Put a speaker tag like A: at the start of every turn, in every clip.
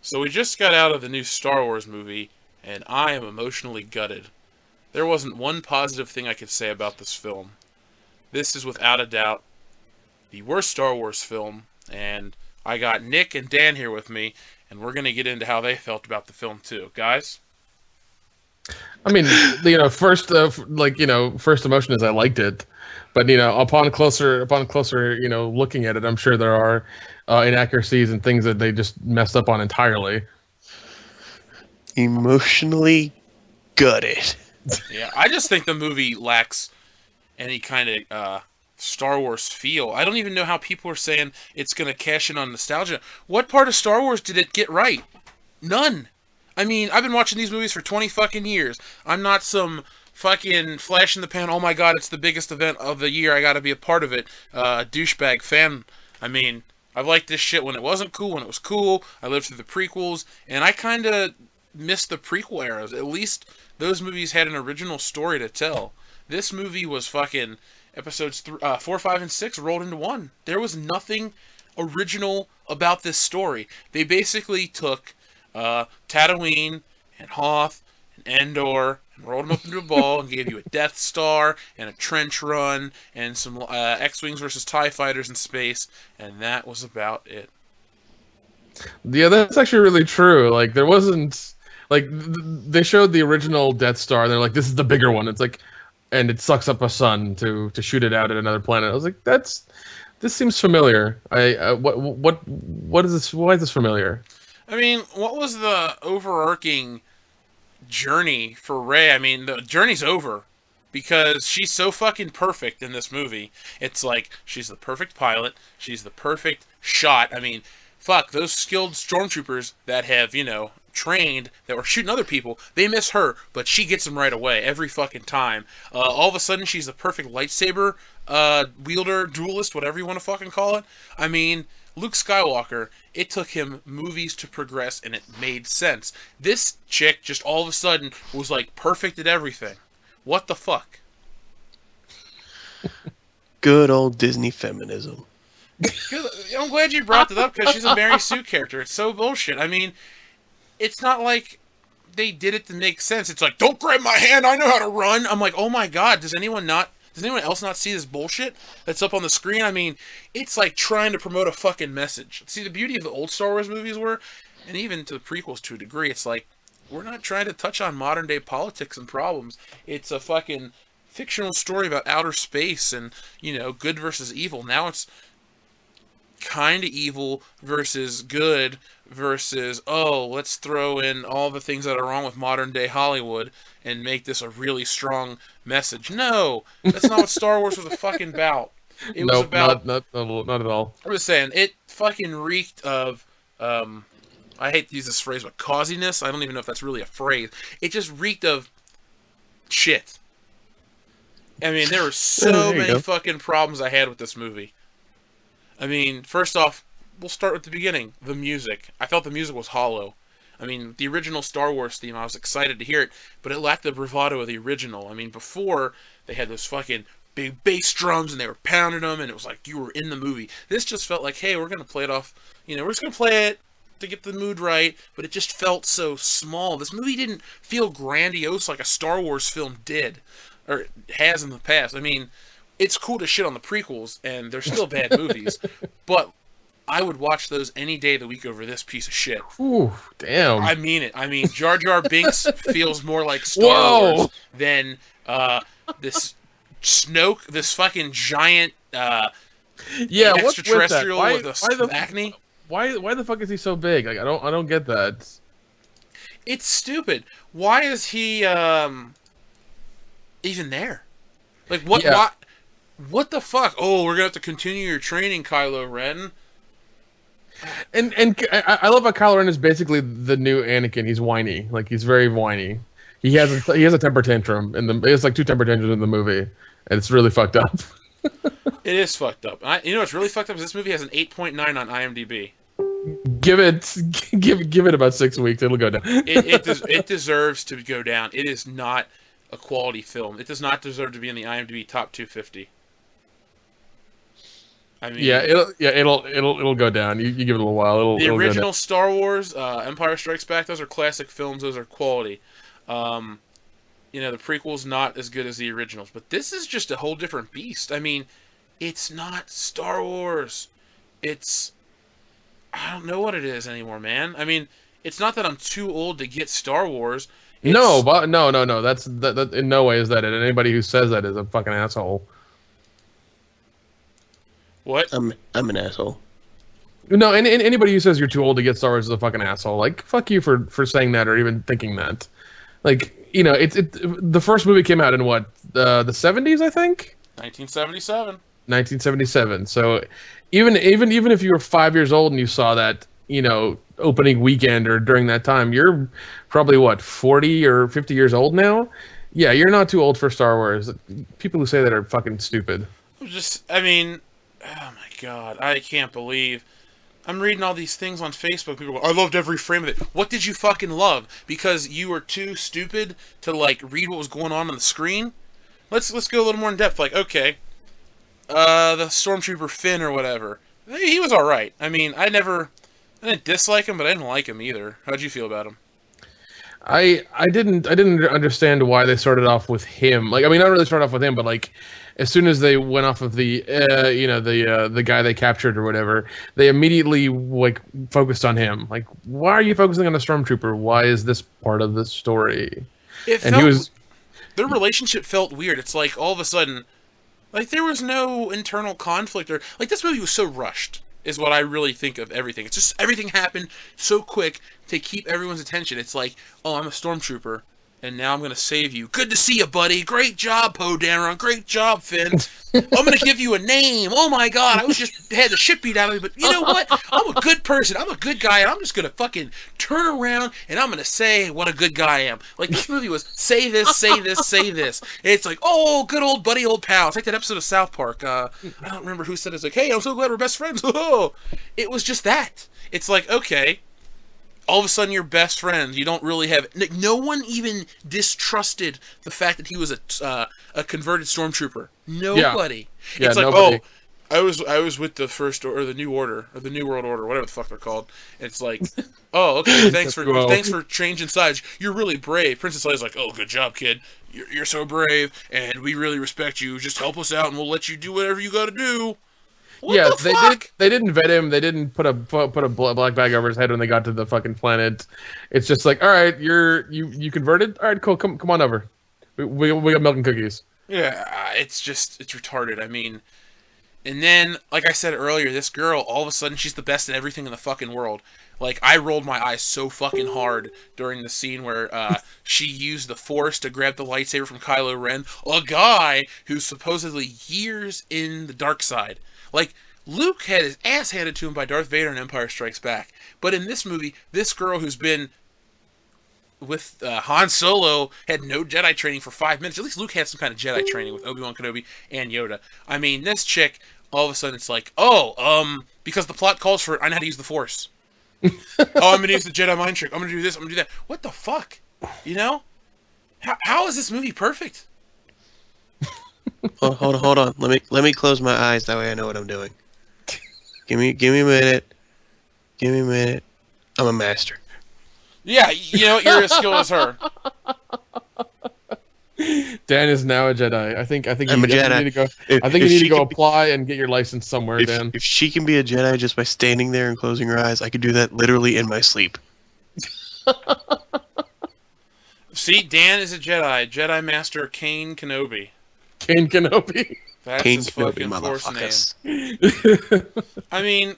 A: So we just got out of the new Star Wars movie, and I am emotionally gutted. There wasn't one positive thing I could say about this film. This is without a doubt the worst Star Wars film, and I got Nick and Dan here with me, and we're going to get into how they felt about the film too. Guys?
B: I mean, first, first emotion is I liked it, but upon closer, looking at it, I'm sure there are inaccuracies and things that they just messed up on entirely.
C: Emotionally gutted.
A: Yeah, I just think the movie lacks any kind of Star Wars feel. I don't even know how people are saying it's going to cash in on nostalgia. What part of Star Wars did it get right? None. I mean, I've been watching these movies for 20 fucking years. I'm not some fucking flash in the pan, oh my god, it's the biggest event of the year, I gotta be a part of it, douchebag fan. I mean, I've liked this shit when it wasn't cool, when it was cool. I lived through the prequels, and I kinda missed the prequel eras. At least those movies had an original story to tell. This movie was fucking episodes 4, 5, and 6 rolled into one. There was nothing original about this story. They basically took Tatooine and Hoth and Endor and rolled them up into a ball and gave you a Death Star and a trench run and some X-Wings versus TIE Fighters in space, and that was about it.
B: Yeah, that's actually really true. Like, there wasn't they showed the original Death Star. They're like, this is the bigger one. It's like, and it sucks up a sun to shoot it out at another planet. I was like, this seems familiar. What is this? Why is this familiar?
A: I mean, what was the overarching journey for Rey? I mean, the journey's over because she's so fucking perfect in this movie. It's like she's the perfect pilot, she's the perfect shot. I mean, fuck, those skilled stormtroopers that have, trained, that were shooting other people, they miss her, but she gets them right away every fucking time. All of a sudden, she's the perfect lightsaber wielder, duelist, whatever you want to fucking call it. I mean, Luke Skywalker, it took him movies to progress, and it made sense. This chick just all of a sudden was like perfect at everything. What the fuck?
C: Good old Disney feminism.
A: I'm glad you brought that up because she's a Mary Sue character. It's so bullshit. I mean, it's not like they did it to make sense. It's like, don't grab my hand, I know how to run. I'm like, oh my god, does anyone else not see this bullshit that's up on the screen? I mean, it's like trying to promote a fucking message. See, the beauty of the old Star Wars movies were, and even to the prequels to a degree, it's like, we're not trying to touch on modern day politics and problems. It's a fucking fictional story about outer space and, good versus evil. Now it's kind of evil versus good versus, oh, let's throw in all the things that are wrong with modern day Hollywood and make this a really strong message. No, that's not what Star Wars was fucking about. It was about
B: not at all.
A: I was saying it fucking reeked of I hate to use this phrase, but causiness. I don't even know if that's really a phrase. It just reeked of shit. I mean, there were so many fucking problems I had with this movie. I mean, first off, we'll start with the beginning. The music. I felt the music was hollow. I mean, the original Star Wars theme, I was excited to hear it, but it lacked the bravado of the original. I mean, before, they had those fucking big bass drums, and they were pounding them, and it was like you were in the movie. This just felt like, hey, we're going to play it off, we're just going to play it to get the mood right, but it just felt so small. This movie didn't feel grandiose like a Star Wars film did, or has in the past. I mean, it's cool to shit on the prequels, and they're still bad movies, but I would watch those any day of the week over this piece of shit.
B: Ooh, damn.
A: I mean it. I mean, Jar Jar Binks feels more like Star Wars than this Snoke, this fucking giant extraterrestrial with acne.
B: Why the fuck is he so big? Like, I don't get that.
A: It's stupid. Why is he even there? Like, what?
B: Yeah.
A: What the fuck? Oh, we're gonna have to continue your training, Kylo Ren.
B: And I love how Kylo Ren is basically the new Anakin. He's whiny, like he's very whiny. He has a temper tantrum he has like 2 temper tantrums in the movie, and it's really fucked up.
A: It is fucked up. What's really fucked up is this movie has an 8.9 on IMDb.
B: Give it about 6 weeks, it'll go down.
A: It deserves to go down. It is not a quality film. It does not deserve to be in the IMDb top 250. I mean,
B: It'll go down. You give it a little while.
A: the
B: It'll go down.
A: original Star Wars, Empire Strikes Back, those are classic films. Those are quality. Um, the prequel's not as good as the originals, but this is just a whole different beast. I mean, it's not Star Wars. It's I don't know what it is anymore, man. I mean, it's not that I'm too old to get Star Wars.
B: No, but no. That in no way is that it. Anybody who says that is a fucking asshole.
A: What?
C: I'm an asshole.
B: No, and anybody who says you're too old to get Star Wars is a fucking asshole. Like, fuck you for saying that or even thinking that. Like, the first movie came out in what, the 70s, I think?
A: 1977.
B: 1977. So even if you were 5 years old and you saw that, opening weekend or during that time, you're probably what, 40 or 50 years old now? Yeah, you're not too old for Star Wars. People who say that are fucking stupid.
A: I mean, oh my god, I can't believe. I'm reading all these things on Facebook. People go, I loved every frame of it. What did you fucking love? Because you were too stupid to, like, read what was going on the screen? Let's go a little more in depth. Like, okay, the Stormtrooper Finn or whatever. He was alright. I mean, I didn't dislike him, but I didn't like him either. How'd you feel about him?
B: I didn't understand why they started off with him. Like, I mean, not really start off with him, but like, as soon as they went off of the the guy they captured or whatever, they immediately like focused on him. Like, why are you focusing on the Stormtrooper? Why is this part of the story?
A: Their relationship felt weird. It's like all of a sudden, like there was no internal conflict or like this movie was so rushed. Is what I really think of everything. It's just everything happened so quick to keep everyone's attention. It's like, oh, I'm a stormtrooper, and now I'm going to save you. Good to see you, buddy. Great job, Poe Dameron. Great job, Finn. I'm going to give you a name. Oh, my God. I had the shit beat out of me, but you know what? I'm a good person. I'm a good guy, and I'm just going to fucking turn around, and I'm going to say what a good guy I am. Like, this movie was say this, say this, say this. And it's like, oh, good old buddy, old pal. It's like that episode of South Park. I don't remember who said it. It's like, hey, I'm so glad we're best friends. It was just that. It's like, okay. All of a sudden, you're best friends. You don't really have. No one even distrusted the fact that he was a converted stormtrooper. Nobody.
B: Yeah,
A: it's like,
B: nobody.
A: oh, I was with the First or the New Order or the New World Order, whatever the fuck they're called. And it's like, oh, okay, thanks for changing sides. You're really brave. Princess Leia's like, oh, good job, kid. You're so brave, and we really respect you. Just help us out, and we'll let you do whatever you got to do. What the fuck?
B: They didn't vet him. They didn't put a black bag over his head when they got to the fucking planet. It's just like, all right, you converted. All right, cool. Come on over. We got milk and cookies.
A: Yeah, it's retarded. I mean, and then like I said earlier, this girl all of a sudden she's the best at everything in the fucking world. Like I rolled my eyes so fucking hard during the scene where she used the Force to grab the lightsaber from Kylo Ren, a guy who's supposedly years in the dark side. Like, Luke had his ass handed to him by Darth Vader in Empire Strikes Back. But in this movie, this girl who's been with Han Solo had no Jedi training for 5 minutes. At least Luke had some kind of Jedi training with Obi-Wan Kenobi and Yoda. I mean, this chick, all of a sudden it's like, because the plot calls for it, I know how to use the Force. I'm going to use the Jedi mind trick. I'm going to do this, I'm going to do that. What the fuck? You know? How is this movie perfect?
C: Hold on. Let me close my eyes. That way I know what I'm doing. Give me a minute. Give me a minute. I'm a master.
A: Yeah, you know, you're as skilled as her.
B: Dan is now a Jedi. I think
C: I'm a Jedi.
B: You need to go. I think you need to go apply and get your license somewhere, Dan.
C: If she can be a Jedi just by standing there and closing her eyes, I could do that literally in my sleep.
A: See, Dan is a Jedi. Jedi Master Kane Kenobi.
B: Kane Kenobi.
A: That's
C: Kane
A: his
C: Kenobi,
A: Force name. I mean,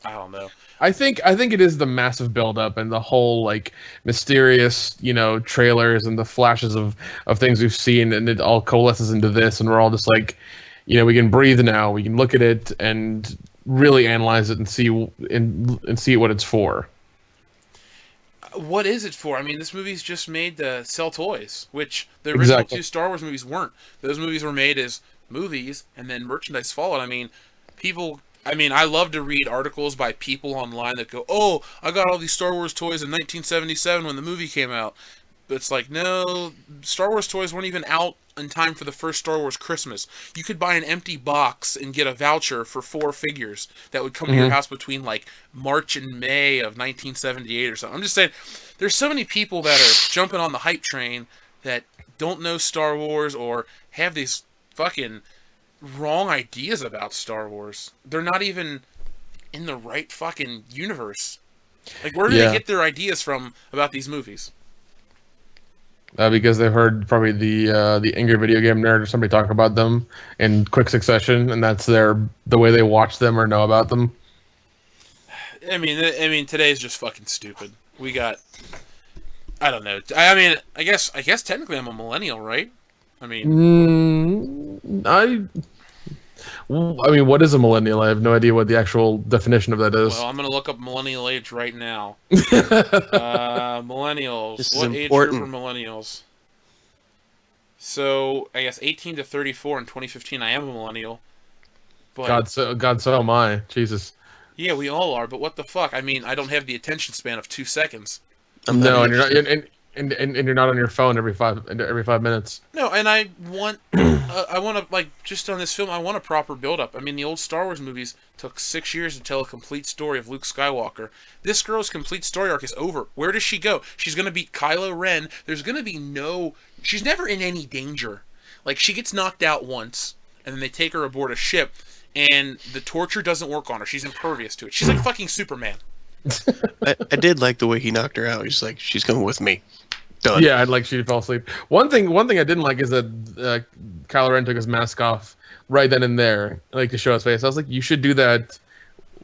A: I don't know.
B: I think it is the massive buildup and the whole like mysterious, trailers and the flashes of things we've seen, and it all coalesces into this, and we're all just like, we can breathe now. We can look at it and really analyze it and see what it's for.
A: What is it for? I mean, this movie's just made to sell toys, which the original two Star Wars movies weren't. Those movies were made as movies, and then merchandise followed. I mean, I love to read articles by people online that go, oh, I got all these Star Wars toys in 1977 when the movie came out. But it's like, no, Star Wars toys weren't even out in time for the first Star Wars Christmas. You could buy an empty box and get a voucher for 4 figures that would come to your house between like March and May of 1978 or something. I'm just saying, there's so many people that are jumping on the hype train that don't know Star Wars or have these fucking wrong ideas about Star Wars. They're not even in the right fucking universe. Like, where do they get their ideas from about these movies?
B: Because they've heard probably the angry video game nerd or somebody talk about them in quick succession, and that's the way they watch them or know about them.
A: I mean, today's just fucking stupid. We got, I don't know. I mean, I guess technically I'm a millennial, right? I mean,
B: I mean, what is a millennial? I have no idea what the actual definition of that is.
A: Well, I'm gonna look up millennial age right now. Millennials. What age group are millennials? So I guess 18 to 34 in 2015. I am a millennial. But
B: God, so am I. Jesus.
A: Yeah, we all are. But what the fuck? I mean, I don't have the attention span of 2 seconds.
B: No, and you're not. And you're not on your phone every 5 minutes.
A: No, and I want to, like, just on this film, I want a proper build-up. I mean, the old Star Wars movies took 6 years to tell a complete story of Luke Skywalker. This girl's complete story arc is over. Where does she go? She's going to beat Kylo Ren. There's going to be she's never in any danger. Like, she gets knocked out once, and then they take her aboard a ship, and the torture doesn't work on her. She's impervious to it. She's like fucking Superman.
C: I did like the way he knocked her out. He's like, she's coming with me. Done.
B: Yeah, I'd like she fell asleep. One thing I didn't like is that Kylo Ren took his mask off right then and there, like to show his face. I was like, you should do that.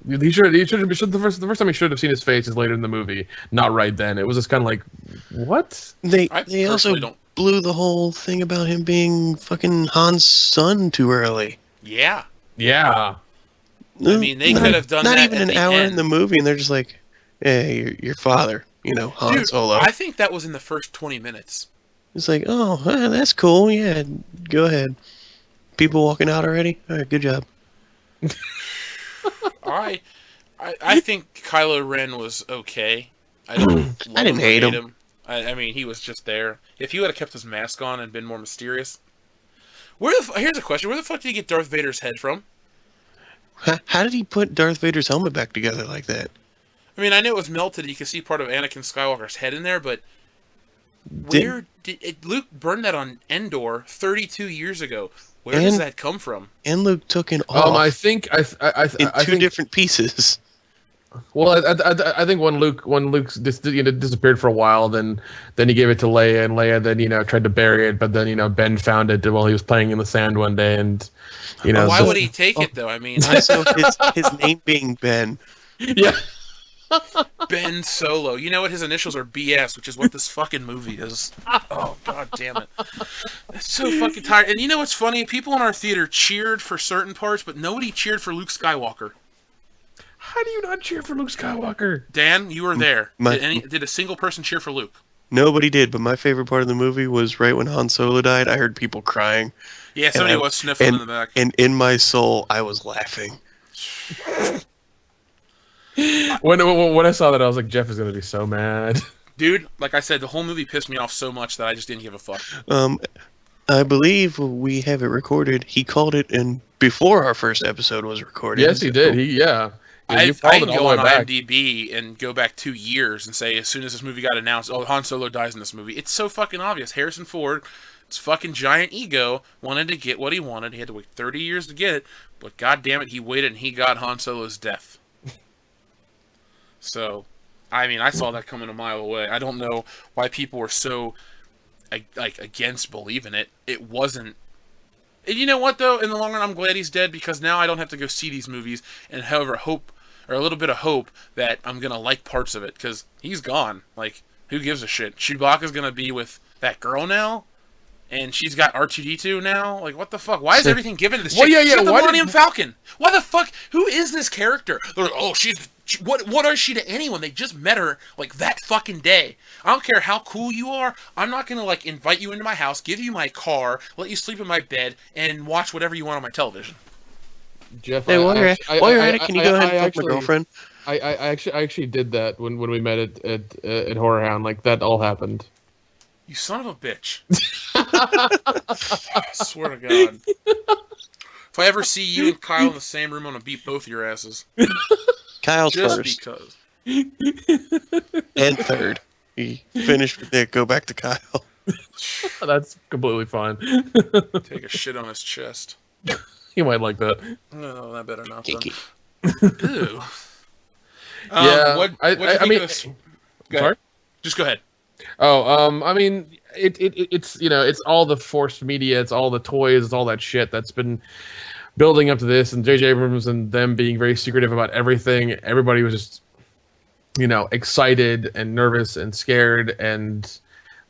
B: He should the first time he should have seen his face is later in the movie, not right then. It was just kind of like, what?
C: They also blew the whole thing about him being fucking Han's son too early.
A: Yeah.
B: Yeah.
A: I mean, they could have done that.
C: Not even an hour in the movie, and they're just like, "Hey, your father, Han Solo."
A: I think that was in the first 20 minutes.
C: It's like, oh, that's cool. Yeah, go ahead. People walking out already. All right, good job.
A: I think Kylo Ren was okay. I
C: didn't hate him.
A: I mean, he was just there. If he would have kept his mask on and been more mysterious. Here's a question: where the fuck did he get Darth Vader's head from?
C: How did he put Darth Vader's helmet back together like that?
A: I mean, I know it was melted. You could see part of Anakin Skywalker's head in there, but where did Luke burn that on Endor 32 years ago? Where does that come from?
C: And Luke took it off.
B: I think
C: in two different pieces.
B: Well, I think when Luke disappeared for a while, then he gave it to Leia, and Leia then tried to bury it, but then Ben found it while he was playing in the sand one day, and
A: why would he take it though? I mean,
C: so his name being Ben.
B: Yeah.
A: Ben Solo. You know what? His initials are BS, which is what this fucking movie is. Oh, god damn it. That's so fucking tired. And you know what's funny? People in our theater cheered for certain parts, but nobody cheered for Luke Skywalker.
B: How do you not cheer for Luke Skywalker?
A: Dan, you were there. Did a single person cheer for Luke?
C: Nobody did, but my favorite part of the movie was right when Han Solo died. I heard people crying.
A: Yeah, somebody was sniffling in the back.
C: And in my soul, I was laughing.
B: When I saw that, I was like, Jeff is going to be so mad.
A: Dude, like I said, the whole movie pissed me off so much that I just didn't give a fuck.
C: I believe we have it recorded. He called it in before our first episode was recorded.
B: Yes, he did.
A: I can go on IMDb and go back 2 years and say, as soon as this movie got announced, oh, Han Solo dies in this movie. It's so fucking obvious. Harrison Ford, his fucking giant ego, wanted to get what he wanted. He had to wait 30 years to get it, but god damn it, he waited and he got Han Solo's death. So, I mean, I saw that coming a mile away. I don't know why people were so against believing it. It wasn't. And you know what, though? In the long run, I'm glad he's dead, because now I don't have to go see these movies and have a little bit of hope that I'm going to like parts of it, because he's gone. Like, who gives a shit? Chewbacca's going to be with that girl now, and she's got R2-D2 now. Like, what the fuck? Why is everything given to this chick? She's the Millennium Falcon. Why the fuck? Who is this character? They're like, oh, what is she to anyone? They just met her, like, that fucking day. I don't care how cool you are. I'm not going to, like, invite you into my house, give you my car, let you sleep in my bed, and watch whatever you want on my television.
B: Jeff,
C: hey, while you're at it, can you go ahead and fuck my girlfriend?
B: I actually did that when we met at Horror Hound. Like, that all happened.
A: You son of a bitch. I swear to God. If I ever see you and Kyle in the same room, I'm going to beat both your asses.
C: Kyle's
A: Just
C: first
A: because.
C: and third. He finished with it. Go back to Kyle.
B: That's completely fine.
A: Take a shit on his chest.
B: You might like that.
A: No, that better not. Then.
C: Kinky.
A: Ew.
B: Yeah,
A: What
B: I
A: do you think
B: mean,
A: of this? Go
B: sorry.
A: ahead. Just go ahead.
B: Oh, I mean, it's it's all the forced media, it's all the toys, it's all that shit that's been building up to this, and J.J. Abrams and them being very secretive about everything. Everybody was just, excited and nervous and scared, and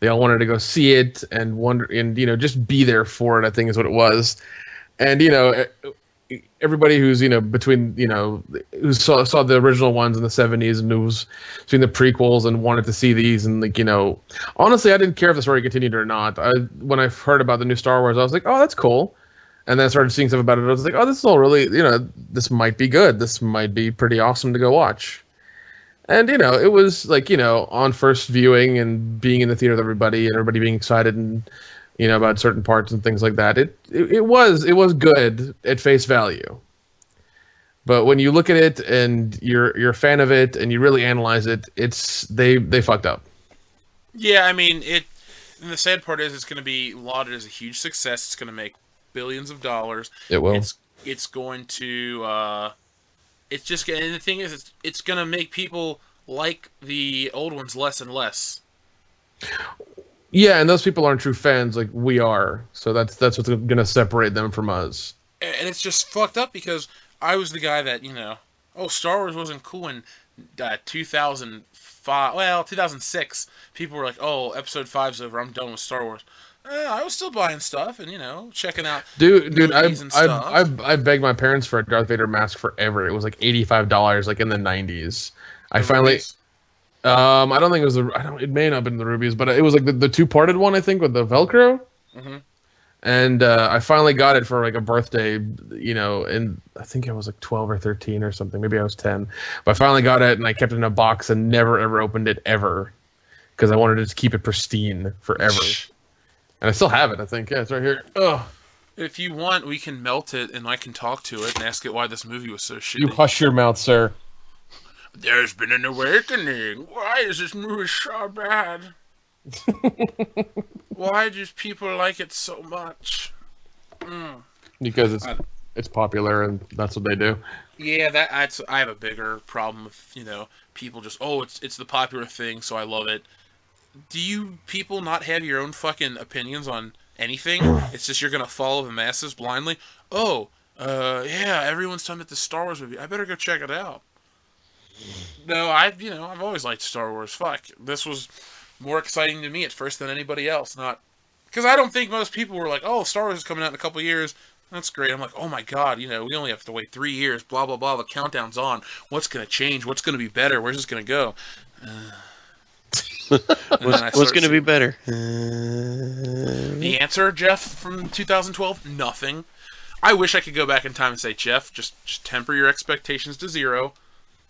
B: they all wanted to go see it and wonder and just be there for it. I think is what it was, and everybody who's between who saw the original ones in the 70s and who was seeing the prequels and wanted to see these and honestly I didn't care if the story continued or not. When I heard about the new Star Wars I was like, oh, that's cool, and then I started seeing stuff about it. I was like, oh, this is all really this might be good, this might be pretty awesome to go watch. And it was like on first viewing and being in the theater with everybody and everybody being excited and about certain parts and things like that. It was good at face value. But when you look at it and you're a fan of it and you really analyze it, they fucked up.
A: Yeah, I mean it. And the sad part is, it's going to be lauded as a huge success. It's going to make billions of dollars.
B: It will.
A: It's going to. It's just. And the thing is, it's going to make people like the old ones less and less.
B: Yeah, and those people aren't true fans like we are. So that's what's going to separate them from us.
A: And it's just fucked up because I was the guy that, Star Wars wasn't cool in 2005. Well, 2006. People were like, oh, Episode 5's over. I'm done with Star Wars. I was still buying stuff and, checking out
B: Dude,
A: I
B: I begged my parents for a Darth Vader mask forever. It was like $85, like in the 90s. I finally... I don't think it was it may not have been the rubies, but it was like the two-parted one, I think, with the Velcro.
A: Mm-hmm.
B: And I finally got it for like a birthday, and I think I was like 12 or 13 or something. Maybe I was 10. But I finally got it, and I kept it in a box and never ever opened it ever, because I wanted to just keep it pristine forever. And I still have it, I think. Yeah, it's right here. Oh.
A: If you want, we can melt it, and I can talk to it and ask it why this movie was so shitty.
B: You hush your mouth, sir.
A: There's been an awakening. Why is this movie so bad? Why do people like it so much?
B: Because it's popular and that's what they do.
A: Yeah, that's I have a bigger problem with people just it's the popular thing, so I love it. Do you people not have your own fucking opinions on anything? It's just you're gonna follow the masses blindly. Yeah, everyone's talking about the Star Wars movie. I better go check it out. No, I've always liked Star Wars. Fuck, this was more exciting to me at first than anybody else. Not because I don't think most people were like, "Oh, Star Wars is coming out in a couple years. That's great." I'm like, "Oh my god, we only have to wait 3 years. Blah blah blah. The countdown's on. What's gonna change? What's gonna be better? Where's this gonna go?"
C: What's gonna be better?
A: The answer, Jeff, from 2012, nothing. I wish I could go back in time and say, Jeff, just temper your expectations to 0.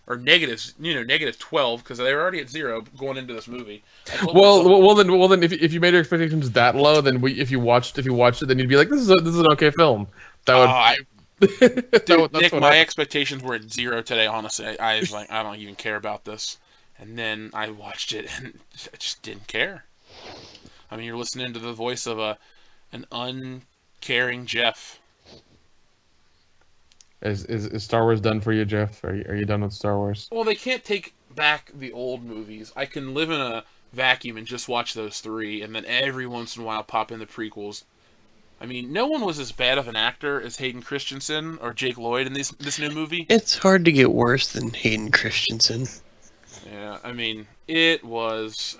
A: Or negatives, -12, because they were already at 0 going into this movie.
B: Well, then, if you made your expectations that low, then if you watched it, then you'd be like, this is an okay film. That would.
A: Nick, my expectations were at 0 today. Honestly, I was like, I don't even care about this, and then I watched it and I just didn't care. I mean, you're listening to the voice of an uncaring Jeff.
B: Is Star Wars done for you, Jeff? Are you done with Star Wars?
A: Well, they can't take back the old movies. I can live in a vacuum and just watch those 3, and then every once in a while pop in the prequels. I mean, no one was as bad of an actor as Hayden Christensen or Jake Lloyd in this new movie.
C: It's hard to get worse than Hayden Christensen.
A: Yeah, I mean, it was...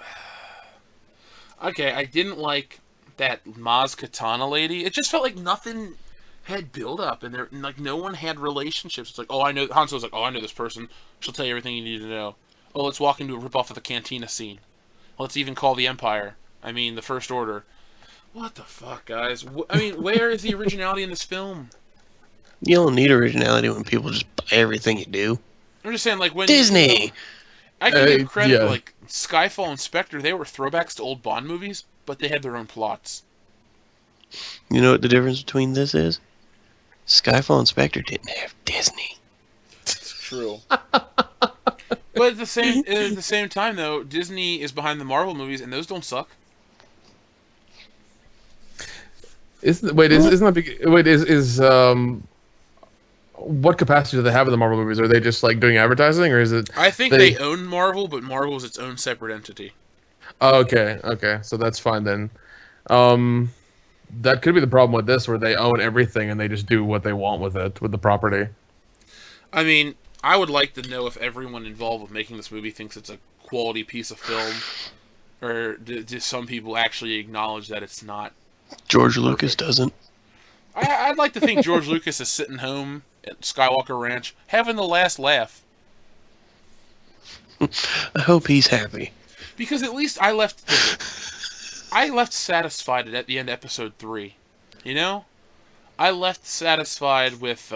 A: Okay, I didn't like that Maz Kanata lady. It just felt like nothing had build up, and no one had relationships. It's like, oh, I know. Han Solo's like, oh, I know this person. She'll tell you everything you need to know. Oh, let's walk into a ripoff of the Cantina scene. Let's even call the Empire. I mean, the First Order. What the fuck, guys? I mean, where is the originality in this film?
C: You don't need originality when people just buy everything you do.
A: I'm just saying, like, when
C: Disney.
A: I can give credit, like Skyfall and Spectre. They were throwbacks to old Bond movies, but they had their own plots.
C: You know what the difference between this is? Skyfall and Spectre didn't have Disney.
A: It's true. But at the same time, though, Disney is behind the Marvel movies, and those don't suck.
B: What capacity do they have in the Marvel movies? Are they just like doing advertising, or is it?
A: I think they own Marvel, but Marvel is its own separate entity.
B: Oh, okay, so that's fine then. That could be the problem with this, where they own everything and they just do what they want with it, with the property.
A: I mean, I would like to know if everyone involved with making this movie thinks it's a quality piece of film, or do some people actually acknowledge that it's not?
C: George Lucas doesn't.
A: I'd like to think George Lucas is sitting home at Skywalker Ranch having the last laugh.
C: I hope he's happy.
A: Because at least I left satisfied at the end of episode 3. You know? I left satisfied with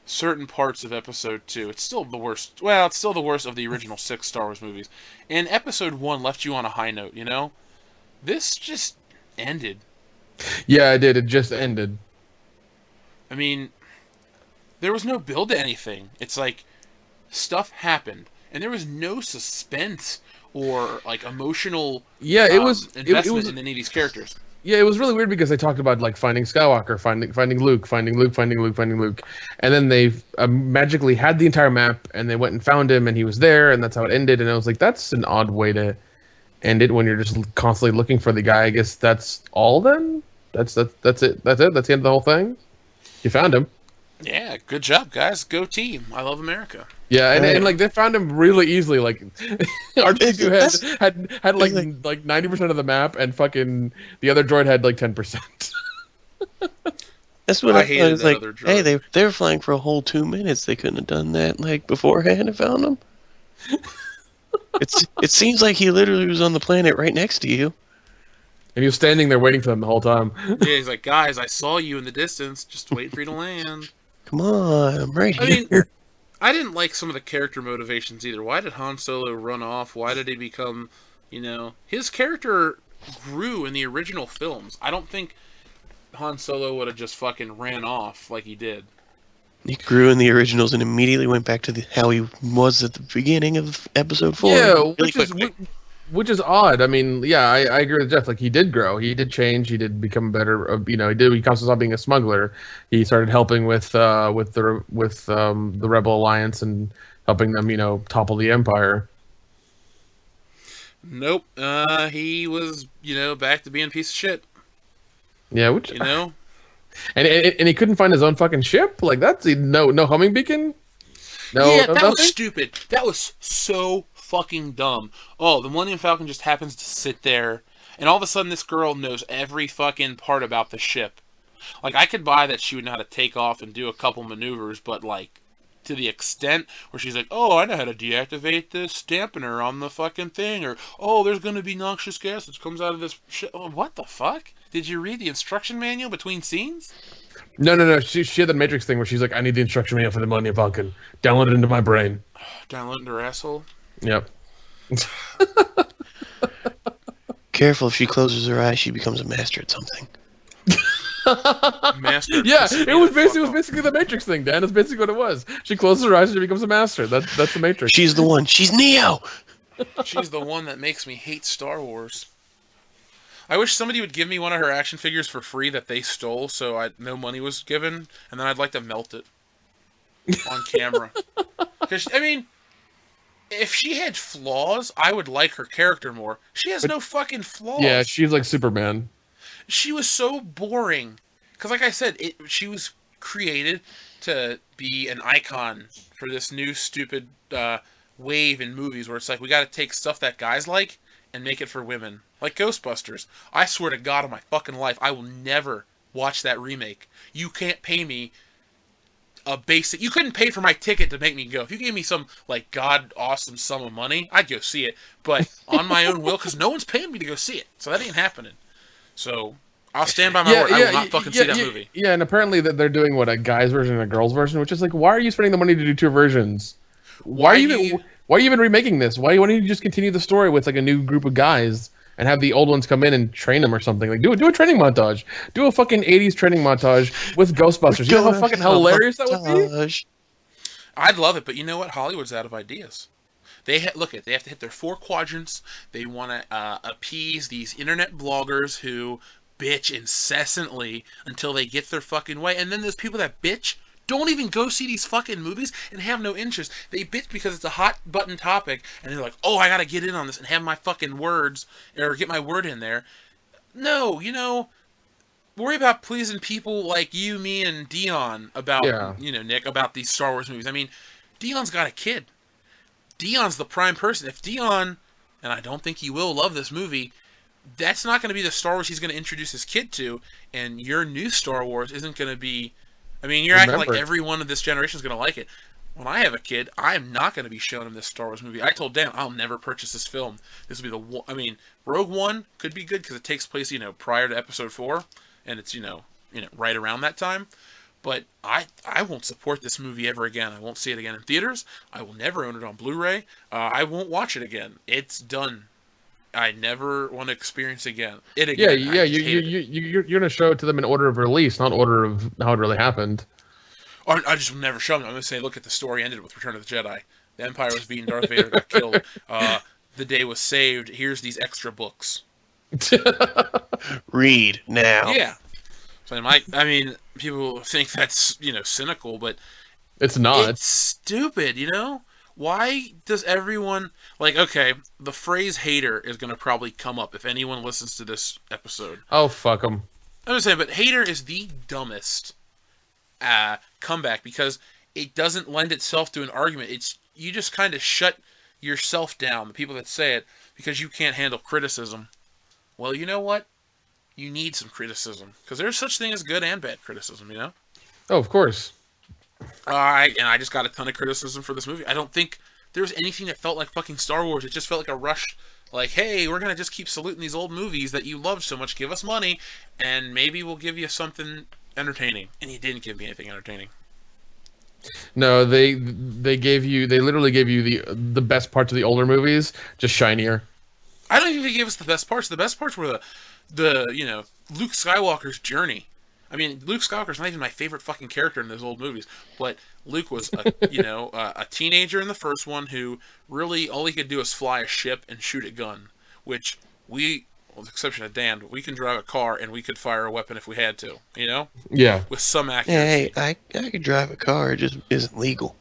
A: certain parts of episode 2. It's still the worst. Well, it's still the worst of the original 6 Star Wars movies. And episode 1 left you on a high note, you know? This just ended.
B: Yeah, it did. It just ended.
A: I mean, there was no build to anything. It's like stuff happened, and there was no suspense or like emotional investment in any of these characters.
B: Yeah, it was really weird because they talked about like finding Skywalker, finding Luke, and then they magically had the entire map, and they went and found him, and he was there, and that's how it ended. And I was like, that's an odd way to end it when you're just constantly looking for the guy. I guess that's all then. That's it. That's the end of the whole thing. You found him.
A: Yeah, good job, guys. Go team. I love America.
B: Yeah, and like they found him really easily. Like R2 had like 90% of the map, and fucking the other droid had like 10%.
C: That's what I
A: hated.
C: was
A: that
C: like.
A: other droid.
C: Hey, they were flying for a whole 2 minutes. They couldn't have done that like beforehand and found them. It seems like he literally was on the planet right next to you.
B: And he was standing there waiting for them the whole time.
A: Yeah, he's like, guys, I saw you in the distance, just waiting for you to land.
C: Come on, I'm right
A: I
C: here.
A: mean, I didn't like some of the character motivations either. Why did Han Solo run off? Why did he become, his character grew in the original films. I don't think Han Solo would have just fucking ran off like he did.
C: He grew in the originals and immediately went back to how he was at the beginning of episode 4.
B: Yeah,
C: really
B: which is odd. I mean, yeah, I agree with Jeff. Like, he did grow, he did change, he did become better. He became stop being a smuggler. He started helping with the Rebel Alliance and helping them, topple the Empire.
A: Nope. He was, back to being a piece of shit.
B: Yeah, which And he couldn't find his own fucking ship? Like, that's no homing beacon?
A: That was stupid. That was so fucking dumb. Oh, the Millennium Falcon just happens to sit there, and all of a sudden this girl knows every fucking part about the ship. Like, I could buy that she would know how to take off and do a couple maneuvers, but, like, to the extent where she's like, oh, I know how to deactivate this dampener on the fucking thing, or, oh, there's going to be noxious gas that comes out of this shit. Oh, what the fuck? Did you read the instruction manual between scenes?
B: No. She had the Matrix thing where she's like, I need the instruction manual for the Millennium Falcon. Download it into my brain.
A: Download it into her asshole?
B: Yep.
C: Careful, if she closes her eyes, she becomes a master at something.
A: Master.
B: Yeah, it was basically the Matrix thing, Dan. That's basically what it was. She closes her eyes and she becomes a master. That's the Matrix.
C: She's the one. She's Neo!
A: She's the one that makes me hate Star Wars. I wish somebody would give me one of her action figures for free that they stole, so no money was given, and then I'd like to melt it on camera. Because, I mean, if she had flaws, I would like her character more. She has no fucking flaws.
B: Yeah, she's like Superman.
A: She was so boring. Because, like I said, she was created to be an icon for this new stupid wave in movies where it's like, we got to take stuff that guys like and make it for women. Like Ghostbusters. I swear to God on my fucking life, I will never watch that remake. You can't pay me a basic... You couldn't pay for my ticket to make me go. If you gave me some, like, god-awesome sum of money, I'd go see it. But on my own will, because no one's paying me to go see it. So that ain't happening. So I'll stand by my word. I will not fucking see that movie.
B: Yeah, and apparently they're doing, a guy's version and a girl's version, which is like, why are you spending the money to do 2 versions? Why are you even remaking this? Why don't you just continue the story with, like, a new group of guys and have the old ones come in and train them or something. Like do a training montage. Do a fucking 80s training montage with Ghostbusters. You know how fucking hilarious that would be?
A: I'd love it, but you know what? Hollywood's out of ideas. They have to hit their 4 quadrants. They want to appease these internet bloggers who bitch incessantly until they get their fucking way. And then there's people that bitch don't even go see these fucking movies and have no interest. They bitch because it's a hot button topic, and they're like, oh, I gotta get in on this and have my fucking words, or get my word in there. No, worry about pleasing people like you, me, and Dion about, Nick, about these Star Wars movies. I mean, Dion's got a kid. Dion's the prime person. If Dion, and I don't think he will, love this movie, that's not going to be the Star Wars he's going to introduce his kid to, and your new Star Wars isn't going to be... I mean, you're acting like everyone of this generation is going to like it. When I have a kid, I'm not going to be showing him this Star Wars movie. I told Dan, I'll never purchase this film. This will be the one... I mean, Rogue One could be good because it takes place, prior to Episode 4, and it's, right around that time. But I won't support this movie ever again. I won't see it again in theaters. I will never own it on Blu-ray. I won't watch it again. It's done. I never want to experience it again.
B: Yeah. You're gonna show it to them in order of release, not order of how it really happened.
A: Or I just will never show them. I'm gonna say, look, at the story ended with Return of the Jedi. The Empire was beaten. Darth Vader got killed. The day was saved. Here's these extra books.
C: Read now.
A: Yeah. So I mean, people think that's cynical, but
B: it's not.
A: It's stupid. Why does everyone okay? The phrase "hater" is going to probably come up if anyone listens to this episode.
B: Oh, fuck them.
A: I'm just saying, but hater is the dumbest comeback because it doesn't lend itself to an argument. You just kind of shut yourself down, the people that say it, because you can't handle criticism. Well, you know what? You need some criticism because there's such thing as good and bad criticism.
B: Oh, of course.
A: I just got a ton of criticism for this movie. I don't think there was anything that felt like fucking Star Wars. It just felt like a rush. Like, hey, we're going to just keep saluting these old movies that you loved so much. Give us money, and maybe we'll give you something entertaining. And you didn't give me anything entertaining.
B: No, they literally gave you the best parts of the older movies, just shinier.
A: I don't even think they gave us the best parts. The best parts were the Luke Skywalker's journey. I mean, Luke Skywalker's not even my favorite fucking character in those old movies, but Luke was a teenager in the first one who really all he could do was fly a ship and shoot a gun, which we, with the exception of Dan, we can drive a car and we could fire a weapon if we had to,
B: Yeah.
A: with some accuracy.
C: Hey, I could drive a car, it just isn't legal.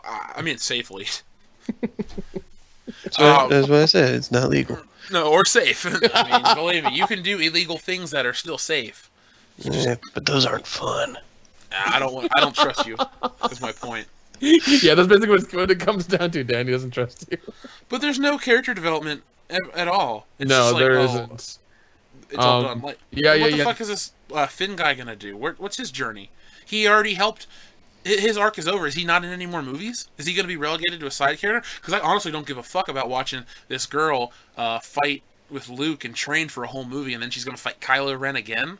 A: I mean, safely.
C: That's what I said, it's not legal.
A: No, or safe. I mean, believe me, you can do illegal things that are still safe.
C: Yeah, but those aren't fun.
A: I don't trust you. That's my point.
B: Yeah, that's basically what it comes down to. Danny doesn't trust you.
A: But there's no character development at all. It's
B: no,
A: just
B: there isn't.
A: It's all done. What the fuck is this Finn guy gonna do? What's his journey? He already helped. His arc is over. Is he not in any more movies? Is he gonna be relegated to a side character? Because I honestly don't give a fuck about watching this girl fight with Luke and train for a whole movie, and then she's gonna fight Kylo Ren again.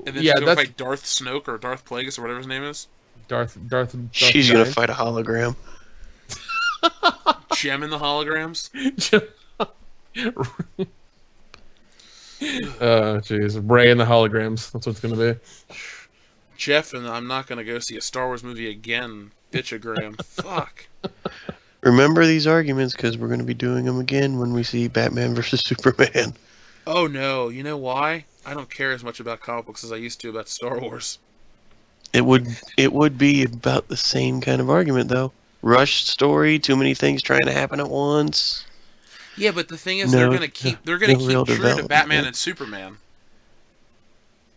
A: And then she's gonna fight Darth Snoke or Darth Plagueis or whatever his name is.
B: Darth
C: She's gonna fight a hologram.
A: Gem in the holograms.
B: Jeez, Ray and the holograms. That's what it's gonna be.
A: Jeff and I'm not gonna go see a Star Wars movie again. Bitchagram. Fuck.
C: Remember these arguments because we're gonna be doing them again when we see Batman vs Superman.
A: Oh no, you know why? I don't care as much about comic books as I used to about Star Wars.
C: It would be about the same kind of argument though. Rushed story, too many things trying to happen at once.
A: Yeah, but the thing is they're gonna keep true to Batman and Superman.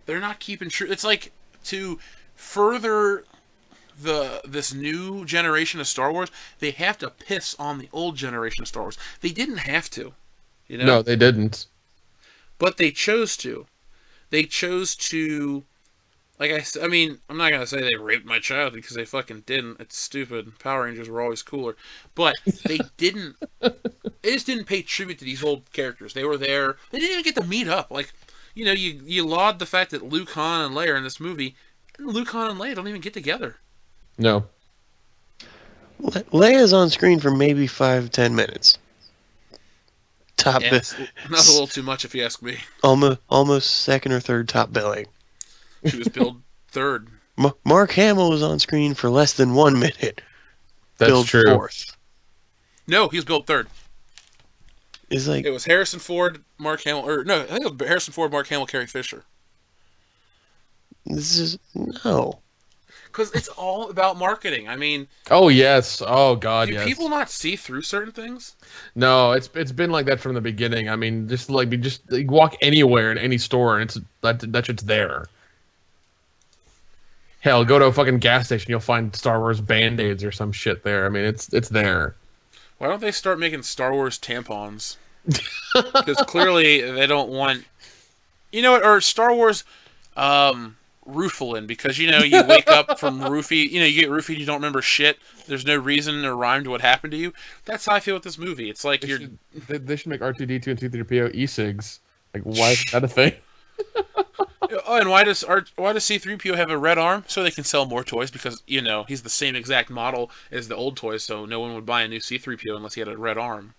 A: They're not keeping true. It's like to further this new generation of Star Wars, they have to piss on the old generation of Star Wars. They didn't have to.
B: No, they didn't.
A: But they chose to. They chose to, I mean, I'm not going to say they raped my childhood because they fucking didn't. It's stupid. Power Rangers were always cooler. But they didn't, they just didn't pay tribute to these old characters. They were there. They didn't even get to meet up. You laud the fact that Luke, Han, and Leia are in this movie. Luke, Han, and Leia don't even get together.
B: No.
C: Leia's on screen for maybe 5-10 minutes. Top,
A: Yeah, it's not a little too much if you ask me.
C: almost second or third top billing.
A: She was billed third.
C: Mark Hamill was on screen for less than 1 minute.
B: That's
C: Billed
B: true.
C: fourth.
A: No, he was billed third.
C: It's like
A: It was Harrison Ford, Mark Hamill, or no, I think it was Harrison Ford, Mark Hamill, Carrie Fisher.
C: this is no.
A: Because it's all about marketing. I mean,
B: Oh yes. Oh god,
A: do
B: yes.
A: people not see through certain things?
B: No, it's been like that from the beginning. I mean, just walk anywhere in any store and it's that shit's there. Hell, go to a fucking gas station, you'll find Star Wars Band-Aids or some shit there. I mean, it's there.
A: Why don't they start making Star Wars tampons? Because clearly they don't want, or Star Wars Roofalin, because you wake up from roofie, you get roofied, you don't remember shit. There's no reason or rhyme to what happened to you. That's how I feel with this movie. It's like
B: They should make R2D2 and C3PO e-cigs. Like, why is that a thing?
A: Oh, and why does C-3PO have a red arm? So they can sell more toys, because he's the same exact model as the old toys, so no one would buy a new C-3PO unless he had a red arm.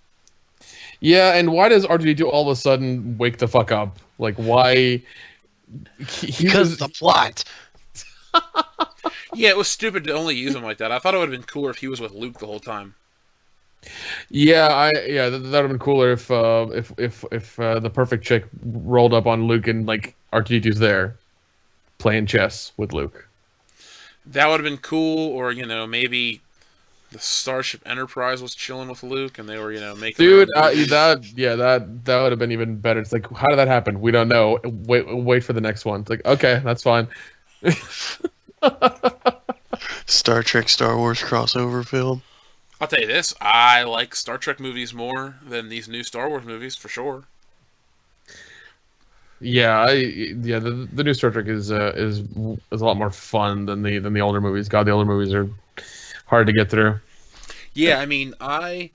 B: Yeah, and why does R2D2 all of a sudden wake the fuck up? Like, why?
C: Because the plot.
A: Yeah, it was stupid to only use him like that. I thought it would have been cooler if he was with Luke the whole time.
B: Yeah, that would have been cooler if the perfect chick rolled up on Luke and like R2D2's there, playing chess with Luke.
A: That would have been cool, or maybe the Starship Enterprise was chilling with Luke, and they were making.
B: Dude, that would have been even better. It's like, how did that happen? We don't know. Wait for the next one. It's like, okay, that's fine.
C: Star Trek Star Wars crossover film.
A: I'll tell you this: I like Star Trek movies more than these new Star Wars movies, for sure.
B: Yeah, the new Star Trek is a lot more fun than the older movies. God, the older movies are hard to get through.
A: Yeah, I mean, I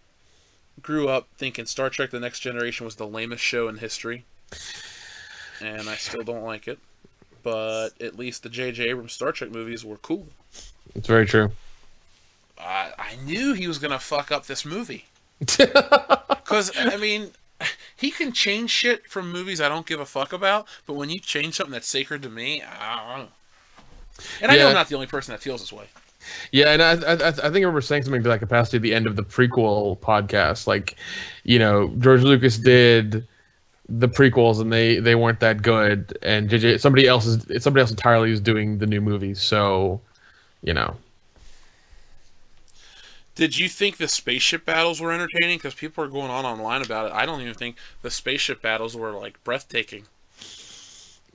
A: grew up thinking Star Trek: The Next Generation was the lamest show in history, and I still don't like it. But at least the J.J. Abrams Star Trek movies were cool.
B: It's very true.
A: I knew he was gonna fuck up this movie. Because, I mean, he can change shit from movies I don't give a fuck about, but when you change something that's sacred to me, I don't know. And I know I'm not the only person that feels this way.
B: Yeah, and I think I remember saying something to that capacity at the end of the prequel podcast. Like, George Lucas did the prequels and they weren't that good, and somebody else entirely is doing the new movies. So,
A: Did you think the spaceship battles were entertaining? Because people are going on online about it. I don't even think the spaceship battles were like breathtaking.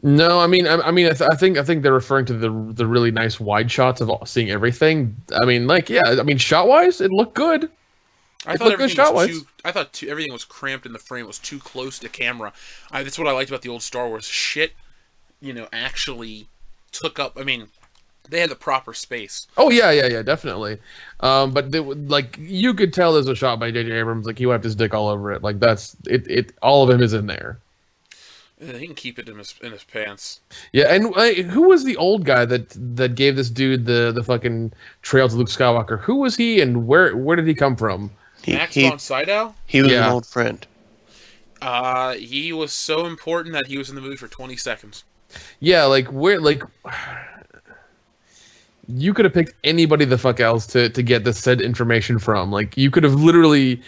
B: No, I think they're referring to the really nice wide shots of seeing everything. I mean, shot wise, it looked good.
A: I thought everything was cramped in the frame. It was too close to camera. That's what I liked about the old Star Wars. Shit, actually took up. I mean, they had the proper space.
B: Oh yeah, definitely. But you could tell there's a shot by J.J. Abrams. Like, he wiped his dick all over it. Like, that's it. All of him is in there.
A: He can keep it in his pants.
B: Yeah, and who was the old guy that gave this dude the fucking trail to Luke Skywalker? Who was he, and where did he come from?
A: Max von Sydow?
C: He was an old friend.
A: He was so important that he was in the movie for 20 seconds.
B: Yeah, you could have picked anybody the fuck else to get this said information from. Like, you could have literally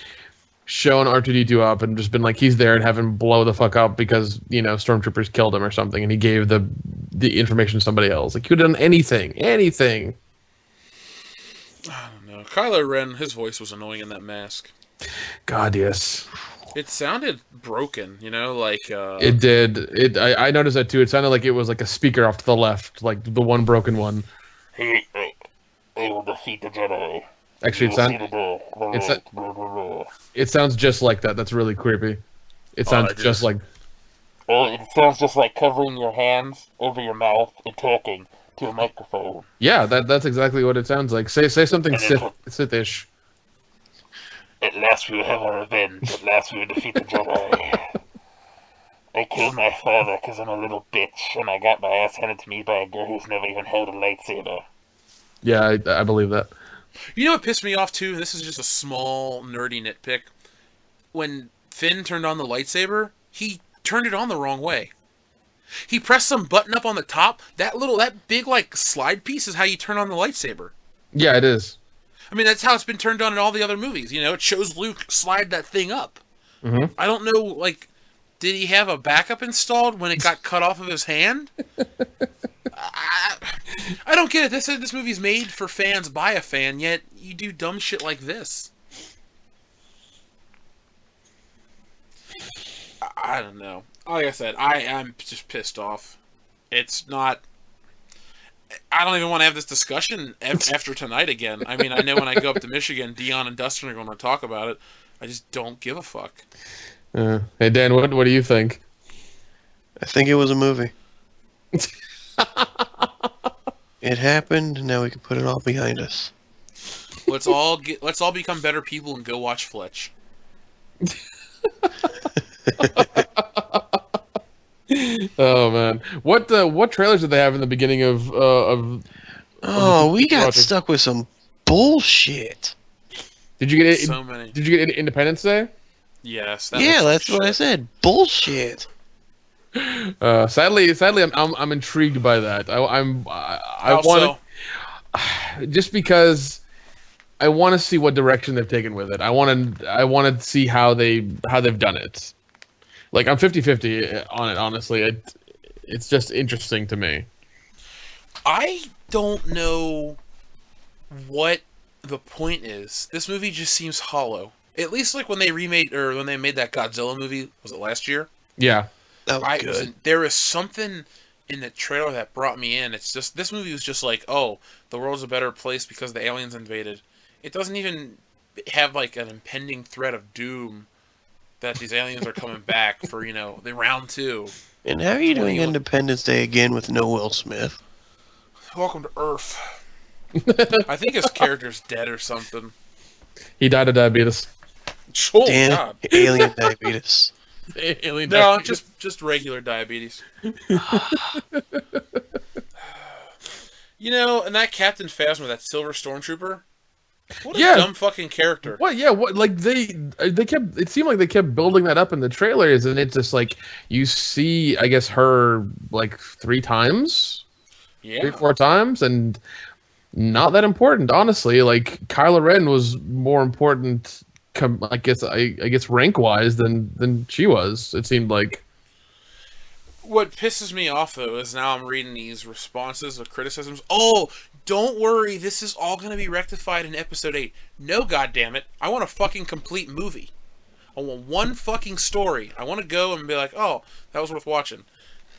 B: shown R2D2 up and just been like, he's there, and have him blow the fuck up because stormtroopers killed him or something, and he gave the information to somebody else. Like, you could have done anything.
A: I don't know. Kylo Ren, his voice was annoying in that mask.
B: God, yes.
A: It sounded broken,
B: It did. I noticed that too. It sounded like it was like a speaker off to the left, like the one broken one.
A: He will defeat the Jedi.
B: Actually, it sounds just like that. That's really creepy. It sounds just like...
A: It sounds just like covering your hands over your mouth and talking to a microphone.
B: Yeah, that's exactly what it sounds like. Say something Sith-ish.
A: At last we will have our revenge. At last we will defeat the Jedi. I killed my father because I'm a little bitch, and I got my ass handed to me by a girl who's never even held a lightsaber.
B: Yeah, I believe that. You
A: know what pissed me off too? This is just a small nerdy nitpick. When Finn turned on the lightsaber, he turned it on the wrong way. He pressed some button up on the top. That big like slide piece is how you turn on the lightsaber.
B: Yeah, it is.
A: I mean, that's how it's been turned on in all the other movies. You know, it shows Luke slide that thing up.
B: Mm-hmm.
A: I don't know, like, did he have a backup installed when it got cut off of his hand? I don't get it. This movie's made for fans by a fan, yet you do dumb shit like this. I don't know. Like I said, I'm just pissed off. It's not... I don't even want to have this discussion after tonight again. I mean, I know when I go up to Michigan, Dion and Dustin are going to talk about it. I just don't give a fuck.
B: Hey, Dan, what do you think?
C: I think it was a movie. It happened, now we can put it all behind us.
A: Let's all become better people and go watch Fletch.
B: Oh man, what trailers did they have in the beginning of?
C: Oh, we got stuck with some bullshit.
B: Did you get
A: so many?
B: Did you get Independence Day?
A: Yes.
C: Yeah, that's what I said. Bullshit.
B: Sadly, I'm intrigued by that. I want just because I want to see what direction they've taken with it. I want to see how they've done it. Like, I'm 50-50 on it, honestly. It's just interesting to me.
A: I don't know what the point is. This movie just seems hollow. At least like when they made that Godzilla movie, was it last year?
B: Yeah.
C: That was good.
A: There is something in the trailer that brought me in. It's just, this movie was just like, oh, the world's a better place because the aliens invaded. It doesn't even have like an impending threat of doom that these aliens are coming back for, the round 2.
C: And how are you doing Independence Day again with no Will Smith?
A: Welcome to Earth. I think his character's dead or something.
B: He died of diabetes.
A: Oh,
C: Damn,
A: God.
C: alien diabetes.
B: Alien
A: No,
B: diabetes.
A: just regular diabetes. And that Captain Phasma, that silver stormtrooper, what a dumb fucking character.
B: What? Yeah. What? Like they kept. It seemed like they kept building that up in the trailers, and it's just like you see, I guess, her like 3 times, 3-4 times, and not that important, honestly. Like Kylo Ren was more important, I guess rank wise than she was. It seemed like.
A: What pisses me off, though, is now I'm reading these responses of criticisms. Oh, don't worry, this is all going to be rectified in Episode 8. No, goddammit. I want a fucking complete movie. I want one fucking story. I want to go and be like, oh, that was worth watching.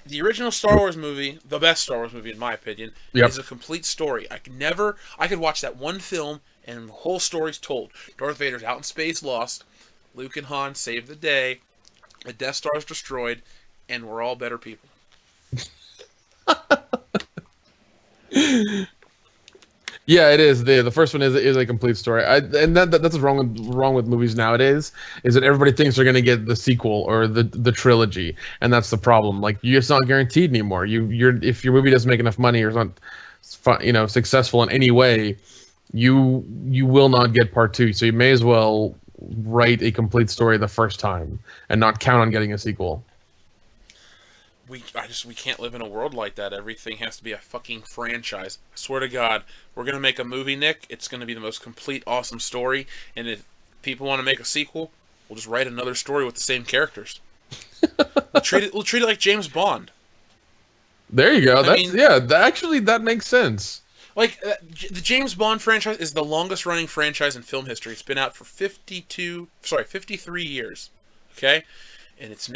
A: The original Star Wars movie, the best Star Wars movie in my opinion, is a complete story. I could watch that one film and the whole story's told. Darth Vader's out in space lost. Luke and Han save the day. The Death Star's destroyed. And we're all better people.
B: Yeah, it is. The first one is a complete story. And that's what's wrong with movies nowadays, is that everybody thinks they're going to get the sequel or the trilogy, and that's the problem. Like, it's not guaranteed anymore. If your movie doesn't make enough money or is not successful in any way, you will not get part 2. So you may as well write a complete story the first time and not count on getting a sequel.
A: We can't live in a world like that. Everything has to be a fucking franchise. I swear to God, we're going to make a movie, Nick. It's going to be the most complete, awesome story. And if people want to make a sequel, we'll just write another story with the same characters. We'll treat it like James Bond.
B: There you go. That makes sense.
A: Like, the James Bond franchise is the longest running franchise in film history. It's been out for 53 years. Okay? And it's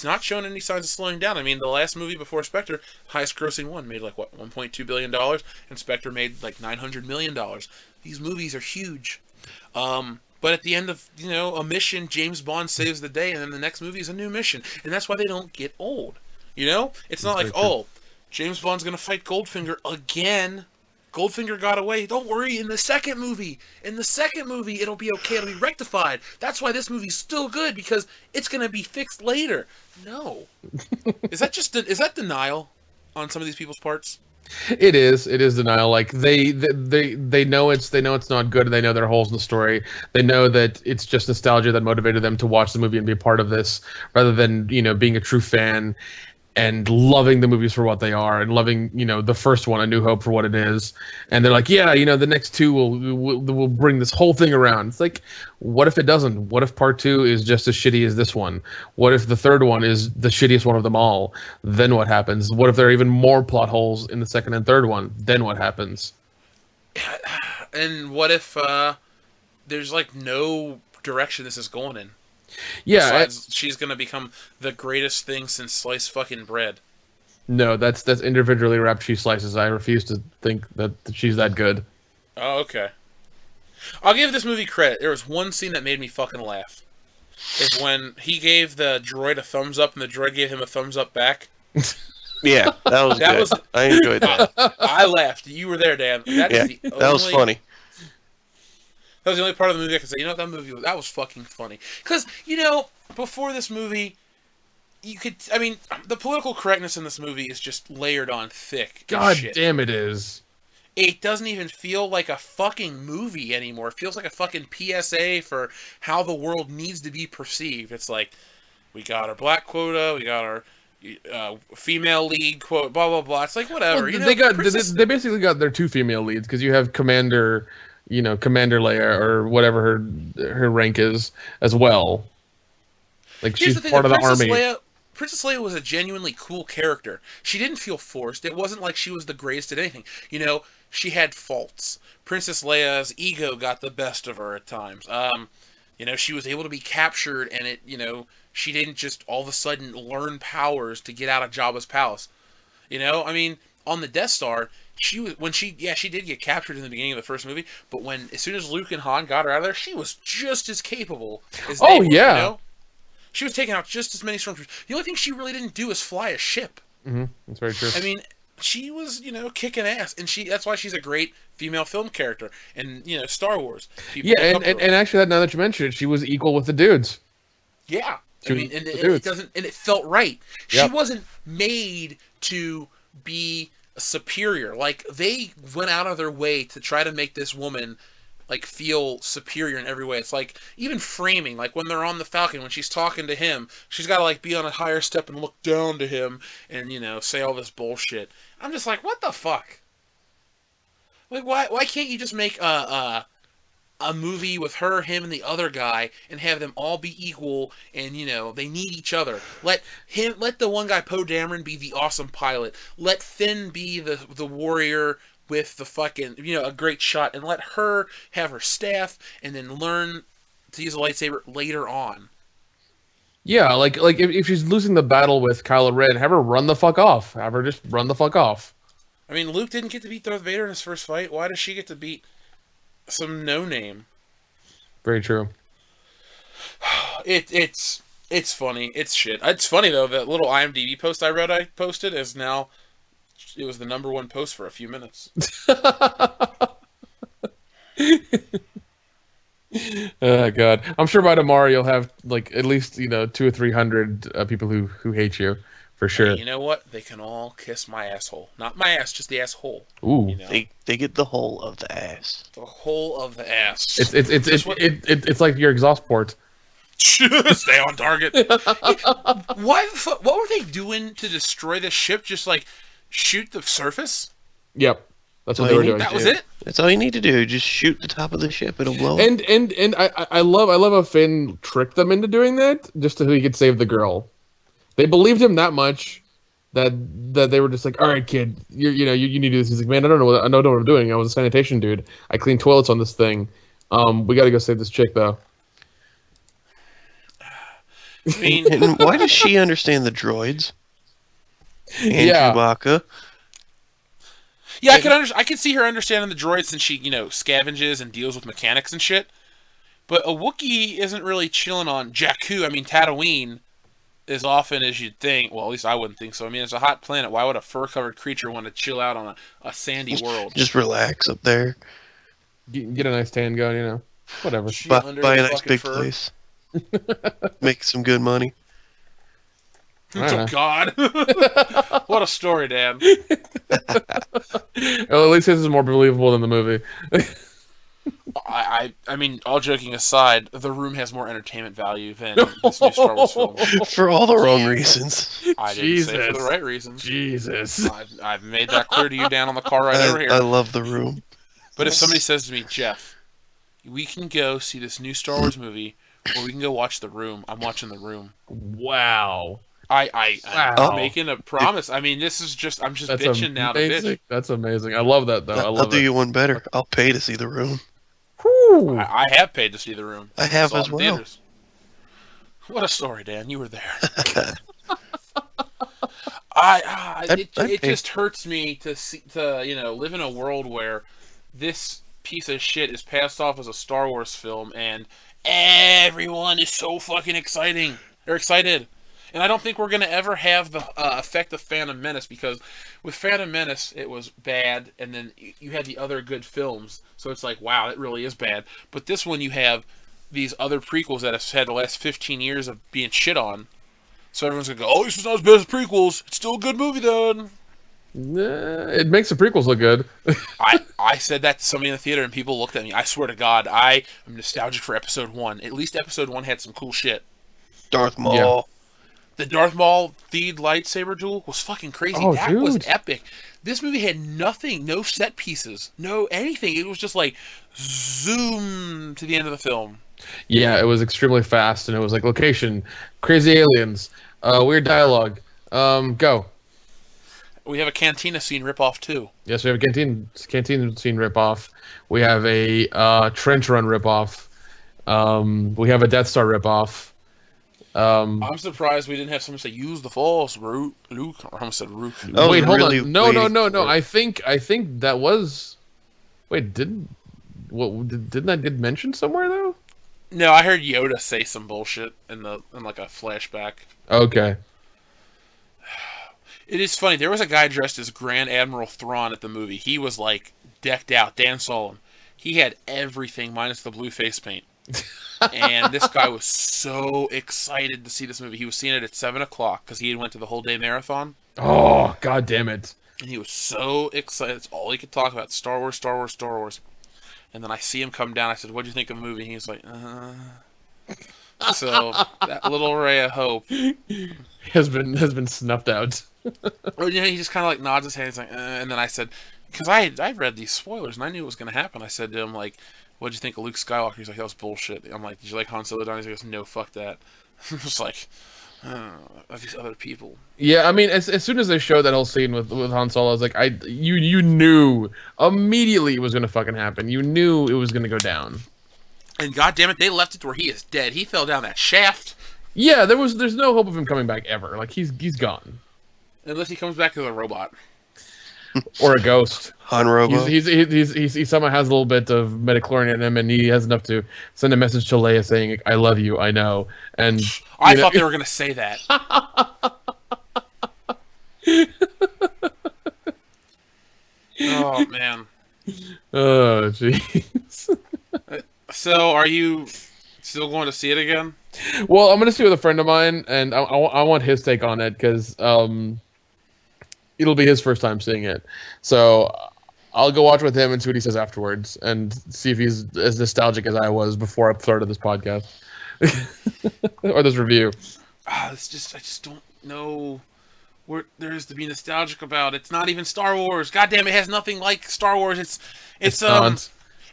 A: not showing any signs of slowing down. I mean, the last movie before Spectre, highest grossing one, made like, what, $1.2 billion? And Spectre made like $900 million. These movies are huge. But at the end of, a mission, James Bond saves the day, and then the next movie is a new mission. And that's why they don't get old. It's not like, oh, James Bond's going to fight Goldfinger again. Goldfinger got away. Don't worry, in the second movie, it'll be okay. It'll be rectified. That's why this movie's still good, because it's going to be fixed later. No. Is that denial on some of these people's parts?
B: It is. It is denial. Like they know it's not good. And they know there are holes in the story. They know that it's just nostalgia that motivated them to watch the movie and be a part of this, rather than being a true fan and loving the movies for what they are and loving the first one, A New Hope, for what it is. And they're like, yeah, the next two will bring this whole thing around. It's like, what if it doesn't? What if part two is just as shitty as this one? What if the third one is the shittiest one of them all? Then what happens? What if there are even more plot holes in the second and third one? Then what happens?
A: And what if there's like no direction this is going in?
B: Yeah,
A: Besides, she's gonna become the greatest thing since sliced fucking bread.
B: no, that's individually wrapped cheese slices. I refuse to think that she's that good.
A: Oh, okay. I'll give this movie credit. There was one scene that made me fucking laugh. Is when he gave the droid a thumbs up and the droid gave him a thumbs up back.
C: Yeah, that was
A: That
C: good.
A: was-
C: I enjoyed that.
A: I laughed. You were there, Dan. That
C: Yeah,
A: is the
C: that was
A: only-
C: funny.
A: That was the only part of the movie I could say, that movie, that was fucking funny. Because, before this movie, the political correctness in this movie is just layered on thick.
B: God
A: shit.
B: damn, it is.
A: It doesn't even feel like a fucking movie anymore. It feels like a fucking PSA for how the world needs to be perceived. It's like, we got our black quota, we got our female lead quota, blah, blah, blah. It's like, whatever.
B: Well, they basically got their two female leads, because you have Commander Leia, or whatever her rank is, as well. Like,
A: Here's
B: she's
A: the thing,
B: part of the army.
A: Princess Leia was a genuinely cool character. She didn't feel forced. It wasn't like she was the greatest at anything. She had faults. Princess Leia's ego got the best of her at times. She was able to be captured, and she didn't just all of a sudden learn powers to get out of Jabba's palace. On the Death Star, she did get captured in the beginning of the first movie, but as soon as Luke and Han got her out of there, she was just as capable as they were,
B: yeah.
A: She was taking out just as many stormtroopers. The only thing she really didn't do is fly a ship.
B: Mm-hmm. That's very true.
A: She was, kicking ass, and that's why she's a great female film character. And Star Wars.
B: And actually, now that you mention it, she was equal with the dudes.
A: Yeah, it felt right.
B: Yep.
A: She wasn't made to be superior. Like, they went out of their way to try to make this woman feel superior in every way. It's like, even framing, like when they're on the Falcon, when she's talking to him, she's got to be on a higher step and look down to him and say all this bullshit. I'm just like, what the fuck? Like, why can't you just make a movie with her, him, and the other guy, and have them all be equal, and they need each other. Let the one guy, Poe Dameron, be the awesome pilot. Let Finn be the warrior with the fucking a great shot, and let her have her staff, and then learn to use a lightsaber later on.
B: Yeah, like if she's losing the battle with Kylo Ren, have her run the fuck off. Have her just run the fuck off.
A: Luke didn't get to beat Darth Vader in his first fight. Why does she get to beat some no-name?
B: Very true.
A: It's funny. It's shit. It's funny though, that little IMDb post I posted is now, it was the number one post for a few minutes.
B: Oh God, I'm sure by tomorrow you'll have at least 200 or 300 people who hate you for sure.
A: Hey, you know what? They can all kiss my asshole. Not my ass, just the asshole.
B: Ooh.
C: They get the whole of the ass.
A: The whole of the ass.
B: It's like your exhaust port.
A: Stay on target. Why the fuck? What were they doing to destroy the ship? Just shoot the surface?
B: Yep, that's what they were doing.
A: That was it.
C: That's all you need to do. Just shoot the top of the ship. It'll blow up.
B: And I love how Finn tricked them into doing that just so he could save the girl. They believed him that much that they were just like, all right, kid, you need to do this. He's like, man, I don't know what I'm doing. I was a sanitation dude. I cleaned toilets on this thing. We got to go save this chick though.
C: And why does she understand the droids? And
B: Yeah.
C: Chewbacca.
A: Yeah, I can see her understanding the droids since she, scavenges and deals with mechanics and shit. But a Wookiee isn't really chilling on Jakku. Tatooine, as often as you'd think. Well, at least I wouldn't think so. It's a hot planet. Why would a fur-covered creature want to chill out on a sandy world?
C: Just relax up there.
B: Get a nice tan going, whatever.
A: She
C: Buy,
A: under
C: buy a
A: the
C: nice
A: fucking
C: big
A: fur.
C: place. Make some good money.
A: Oh God! What a story, Dan.
B: Well, at least this is more believable than the movie.
A: I mean, all joking aside, The Room has more entertainment value than this new Star Wars film.
C: For all the wrong reasons.
A: I didn't say it for the right reasons.
B: Jesus.
A: I've made that clear to you down on the car right over here.
C: I love The Room.
A: But if somebody says to me, Jeff, we can go see this new Star Wars movie, or we can go watch The Room, I'm watching The Room.
B: Wow.
A: I'm making a promise. I mean, I'm just bitching now to bitch.
B: That's amazing. I love that, though.
C: I'll do you one better. I'll pay to see The Room.
B: Whew.
A: I have paid to see The Room.
C: I have
A: Saw it
C: as
A: in
C: well.
A: theaters. What a story, Dan. You were there. It just hurts me to live in a world where this piece of shit is passed off as a Star Wars film and everyone is so fucking excited. And I don't think we're going to ever have the effect of Phantom Menace, because with Phantom Menace, it was bad, and then you had the other good films, so it's like, wow, it really is bad. But this one, you have these other prequels that have had the last 15 years of being shit on. So everyone's going to go, oh, this is not as bad as prequels. It's still a good movie, then.
B: It makes the prequels look good.
A: I said that to somebody in the theater, and people looked at me. I swear to God, I am nostalgic for Episode 1. At least Episode 1 had some cool shit.
C: Darth Maul.
A: Yeah. The Darth Maul Theed lightsaber duel was fucking crazy.
B: Oh,
A: that
B: dude.
A: was epic. This movie had nothing, no set pieces, no anything. It was just like zoom to the end of the film.
B: Yeah, it was extremely fast, and it was like location, crazy aliens, weird dialogue. Go.
A: We have a cantina scene ripoff too.
B: Yes, we have a canteen scene ripoff. We have a trench run ripoff. We have a Death Star ripoff.
A: I'm surprised we didn't have someone say "use the Force," Luke. I almost said Rook.
C: Oh,
B: wait, hold
C: really
B: on. No.
C: waiting
B: I think that was. Wait, didn't that get mentioned somewhere though?
A: No, I heard Yoda say some bullshit in like a flashback.
B: Okay.
A: It is funny. There was a guy dressed as Grand Admiral Thrawn at the movie. He was like decked out. Dan saw him. He had everything minus the blue face paint. And this guy was so excited to see this movie. He was seeing it at 7 o'clock because he had went to the whole day marathon.
B: Oh, God damn it.
A: And he was so excited. It's all he could talk about. Star Wars, Star Wars, Star Wars. And then I see him come down. I said, what'd you think of the movie? And he was like, So, that little ray of hope
B: has been snuffed out.
A: Or, he just kind of like nods his head. He's like, and then I said, because I read these spoilers and I knew it was going to happen. I said to him, like, what'd you think of Luke Skywalker? He's like, that was bullshit. I'm like, did you like Han Solo? He goes, no, fuck that. I was like, these other people.
B: Yeah, I mean, as soon as they showed that whole scene with Han Solo, I was like, you knew immediately it was gonna fucking happen. You knew it was gonna go down.
A: And goddamn it, they left it to where he is dead. He fell down that shaft.
B: Yeah, there's no hope of him coming back ever. Like he's gone.
A: Unless he comes back as a robot.
B: Or a ghost.
C: Han Robo.
B: He somehow has a little bit of metachlorine in him, and he has enough to send a message to Leia saying, "I love you, I know." And
A: I thought they were gonna say that. Oh man.
B: Oh jeez.
A: So, are you still going to see it again?
B: Well, I'm gonna see it with a friend of mine, and I want his take on it because it'll be his first time seeing it. So I'll go watch with him and see what he says afterwards, and see if he's as nostalgic as I was before I started this podcast or this review.
A: I just don't know what there is to be nostalgic about. It's not even Star Wars. Goddamn, it has nothing like Star Wars.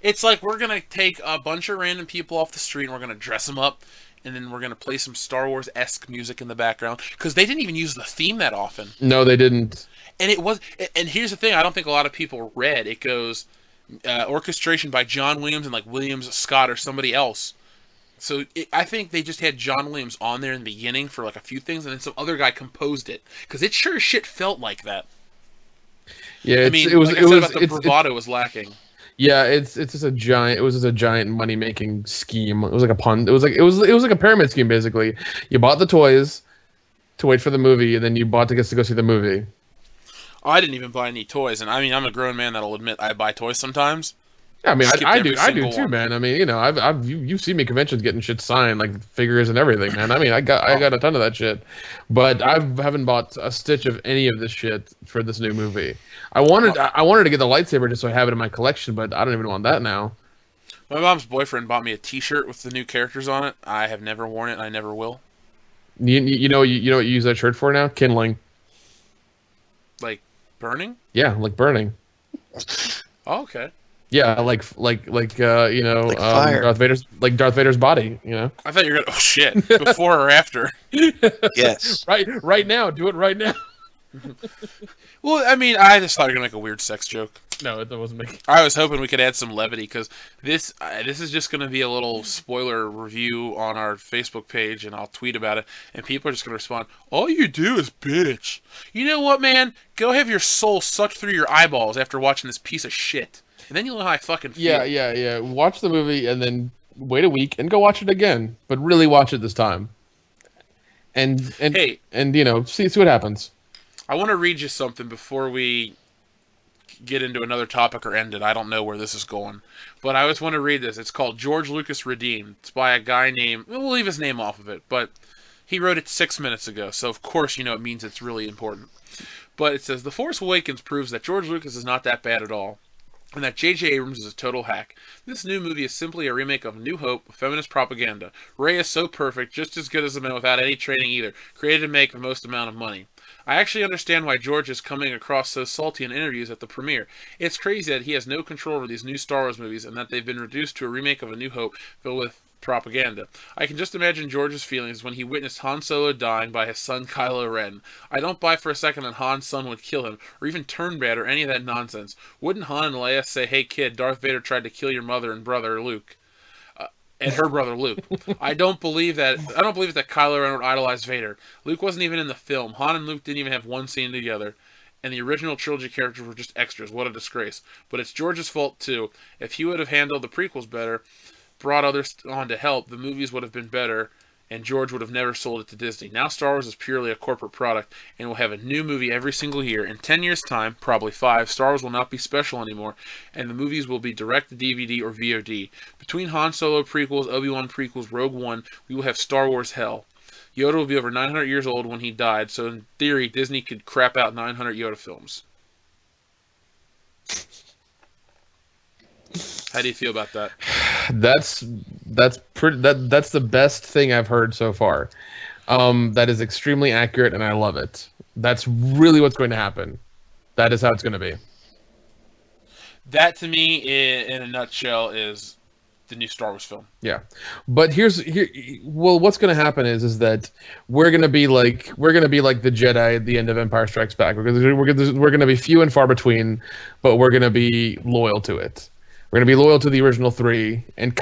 A: It's like we're gonna take a bunch of random people off the street and we're gonna dress them up, and then we're gonna play some Star Wars-esque music in the background because they didn't even use the theme that often.
B: No, they didn't.
A: And it was. And here's the thing: I don't think a lot of people read. It goes orchestration by John Williams and like Williams Scott or somebody else. So I think they just had John Williams on there in the beginning for like a few things, and then some other guy composed it because it sure as shit felt like that.
B: Yeah,
A: I mean, the bravado was lacking.
B: Yeah, it's just a giant. It was just a giant money making scheme. It was like a pun. It was like a pyramid scheme basically. You bought the toys to wait for the movie, and then you bought tickets to go see the movie.
A: I didn't even buy any toys, and I mean I'm a grown man that'll admit I buy toys sometimes.
B: I mean,
A: Skipped
B: I
A: every
B: do, I do
A: single
B: too,
A: one.
B: man. I mean, you know, you've seen me conventions getting shit signed, like figures and everything, man. I mean, I
A: Oh,
B: got a ton of that shit, but I haven't bought a stitch of any of this shit for this new movie.
A: my,
B: I wanted to get the lightsaber just so I have it in my collection, but I don't even want that now.
A: my mom's boyfriend bought me a T-shirt with the new characters on it. I have never worn it, and I never will.
B: You know what you use that shirt for now? Kindling.
A: Like burning?
B: Yeah, like burning.
A: Oh, okay.
B: Yeah, you know,
C: Like fire.
B: Darth Vader's body, you know.
A: I thought you were gonna. Oh shit! Before or after?
C: Yes.
B: Right now, do it right now.
A: Well, I mean, I just thought you were gonna make a weird sex joke.
B: No, it wasn't making.
A: I was hoping we could add some levity because this is just gonna be a little spoiler review on our Facebook page, and I'll tweet about it, and people are just gonna respond. All you do is bitch. You know what, man? Go have your soul sucked through your eyeballs after watching this piece of shit, and then you'll know how I fucking feel.
B: Yeah. Watch the movie and then wait a week and go watch it again, but really watch it this time.
A: Hey,
B: And you know, see what happens.
A: I want to read you something before we get into another topic or end it. I don't know where this is going, but I just want to read this. It's called George Lucas Redeemed. It's by a guy named, we'll leave his name off of it, but he wrote it 6 minutes ago, so of course you know it means it's really important. But it says, The Force Awakens proves that George Lucas is not that bad at all, and that J.J. Abrams is a total hack. This new movie is simply a remake of New Hope with feminist propaganda. Rey is so perfect, just as good as the man without any training either, created to make the most amount of money. I actually understand why George is coming across so salty in interviews at the premiere. It's crazy that he has no control over these new Star Wars movies and that they've been reduced to a remake of A New Hope filled with propaganda. I can just imagine George's feelings when he witnessed Han Solo dying by his son Kylo Ren. I don't buy for a second that Han's son would kill him, or even turn bad, or any of that nonsense. Wouldn't Han and Leia say, "Hey kid, Darth Vader tried to kill your mother and brother Luke"? And her brother Luke. I don't believe it that Kylo Ren would idolize Vader. Luke wasn't even in the film. Han and Luke didn't even have one scene together. And the original trilogy characters were just extras. What a disgrace. But it's George's fault too. If he would have handled the prequels better, brought others on to help, the movies would have been better, and George would have never sold it to Disney. Now Star Wars is purely a corporate product, and we'll have a new movie every single year. In 10 years' time, probably 5, Star Wars will not be special anymore, and the movies will be direct-to-DVD or VOD. Between Han Solo prequels, Obi-Wan prequels, Rogue One, we will have Star Wars hell. Yoda will be over 900 years old when he died, so in theory, Disney could crap out 900 Yoda films. How do you feel about that?
B: That's the best thing I've heard so far. That is extremely accurate, and I love it. That's really what's going to happen. That is how it's going to be.
A: That, to me, in a nutshell, is the new Star Wars film.
B: Yeah, but well, what's going to happen is that we're going to be like the Jedi at the end of Empire Strikes Back. We're going to be few and far between, but we're going to be loyal to it. We're going to be loyal to the original 3, and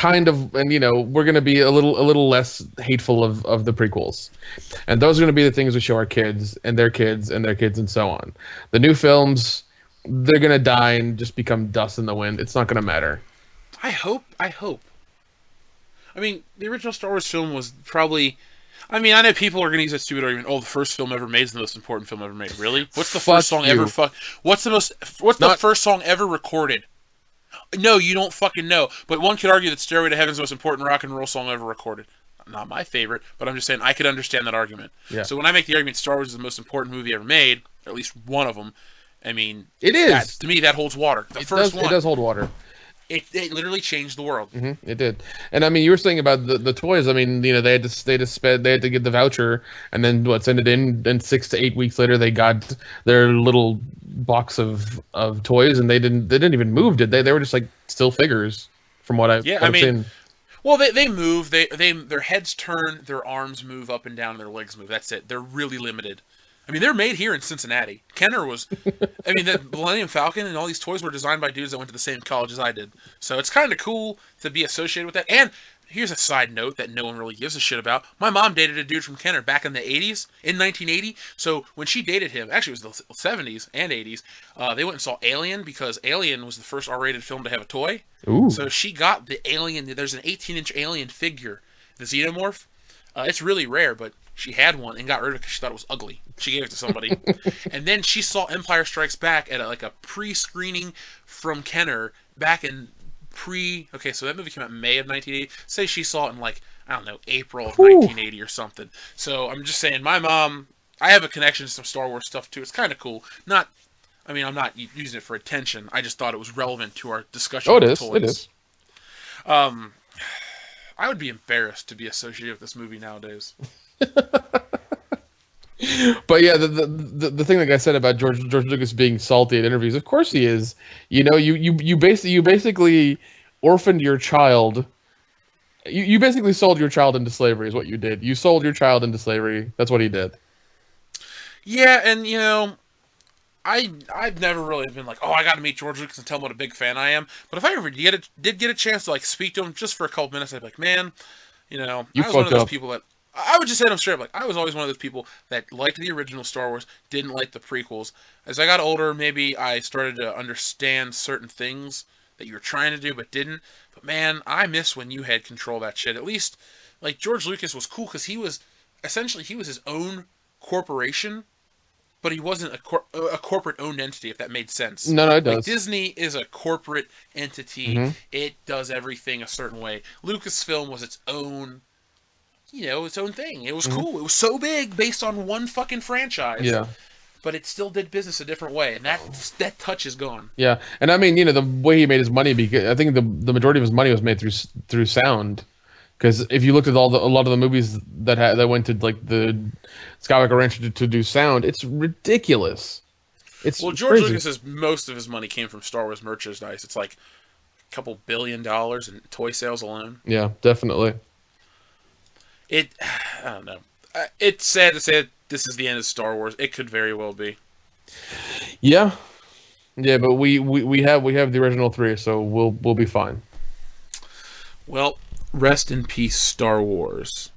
B: you know, we're going to be a little less hateful of the prequels. And those are going to be the things we show our kids and their kids and their kids and so on. The new films, they're going to die and just become dust in the wind. It's not going to matter.
A: I hope. I mean, the original Star Wars film was probably... I mean, I know people are going to use that stupid argument, the first film ever made is the most important film ever made. Really? What's the first song ever... What's the first song ever recorded? No, you don't fucking know. But one could argue that Stairway to Heaven is the most important rock and roll song ever recorded. Not my favorite, but I'm just saying I could understand that argument. Yeah. So when I make the argument Star Wars is the most important movie ever made, or at least one of them, I mean...
B: It is.
A: To me, that holds water.
B: It does hold water.
A: It literally changed the world.
B: Mm-hmm, it did. And I mean, you were saying about the toys. I mean, you know, they had to get the voucher, and then send it in. Then 6 to 8 weeks later, they got their little box of toys, and they didn't even move, did they? They were just like still figures, from what I've seen.
A: Well, they move. Their heads turn, their arms move up and down, and their legs move. That's it. They're really limited. I mean, they're made here in Cincinnati. Kenner was... I mean, the Millennium Falcon and all these toys were designed by dudes that went to the same college as I did. So it's kind of cool to be associated with that. And here's a side note that no one really gives a shit about. My mom dated a dude from Kenner back in the 80s, in 1980. So when she dated him, actually it was the 70s and 80s, they went and saw Alien because Alien was the first R-rated film to have a toy.
B: Ooh.
A: So she got the Alien... There's an 18-inch Alien figure, the Xenomorph. It's really rare, but she had one and got rid of it because she thought it was ugly. She gave it to somebody. And then she saw Empire Strikes Back at a pre-screening from Kenner back in Okay, so that movie came out in May of 1980. Say she saw it in like, I don't know, April of
B: Whew.
A: 1980 or something. So I'm just saying, my mom, I have a connection to some Star Wars stuff too. It's kind of cool. I'm not using it for attention. I just thought it was relevant to our discussion
B: Oh,
A: of
B: it
A: the
B: is.
A: toys.
B: It is.
A: I would be embarrassed to be associated with this movie nowadays.
B: But yeah, the thing like I said about George Lucas being salty at interviews, of course he is. You know, you basically orphaned your child. You basically sold your child into slavery is what you did. You sold your child into slavery. That's what he did.
A: Yeah, and you know, I've never really been like, oh, I got to meet George Lucas and tell him what a big fan I am. But if I ever did get a chance to like speak to him just for a couple minutes, I'd be like, man, you know,
B: You
A: I was one of
B: fucked
A: those
B: up.
A: people that I would just say them straight up. Like, I was always one of those people that liked the original Star Wars, didn't like the prequels. As I got older, maybe I started to understand certain things that you were trying to do but didn't. But man, I miss when you had control of that shit. At least, like George Lucas was cool because he was his own corporation, but he wasn't a corporate owned entity, if that made sense.
B: No, it
A: Like
B: does.
A: Disney is a corporate entity.
B: Hmm.
A: It does everything a certain way. Lucasfilm was its own, you know, its own thing. It was
B: Mhm.
A: cool. It was so big based on one fucking franchise.
B: Yeah.
A: But it still did business a different way, and that touch is gone.
B: Yeah, and I mean, you know, the way he made his money, because I think the majority of his money was made through sound. Because if you looked at a lot of the movies that went to like the Skywalker Ranch to do sound, it's ridiculous. It's
A: Well, George
B: crazy.
A: Lucas's most of his money came from Star Wars merchandise. It's like a couple $1 billion in toy sales alone.
B: Yeah, definitely.
A: I don't know. It's sad to say that this is the end of Star Wars. It could very well be.
B: Yeah, yeah, but we have the original three, so we'll be fine.
A: Well, rest in peace, Star Wars.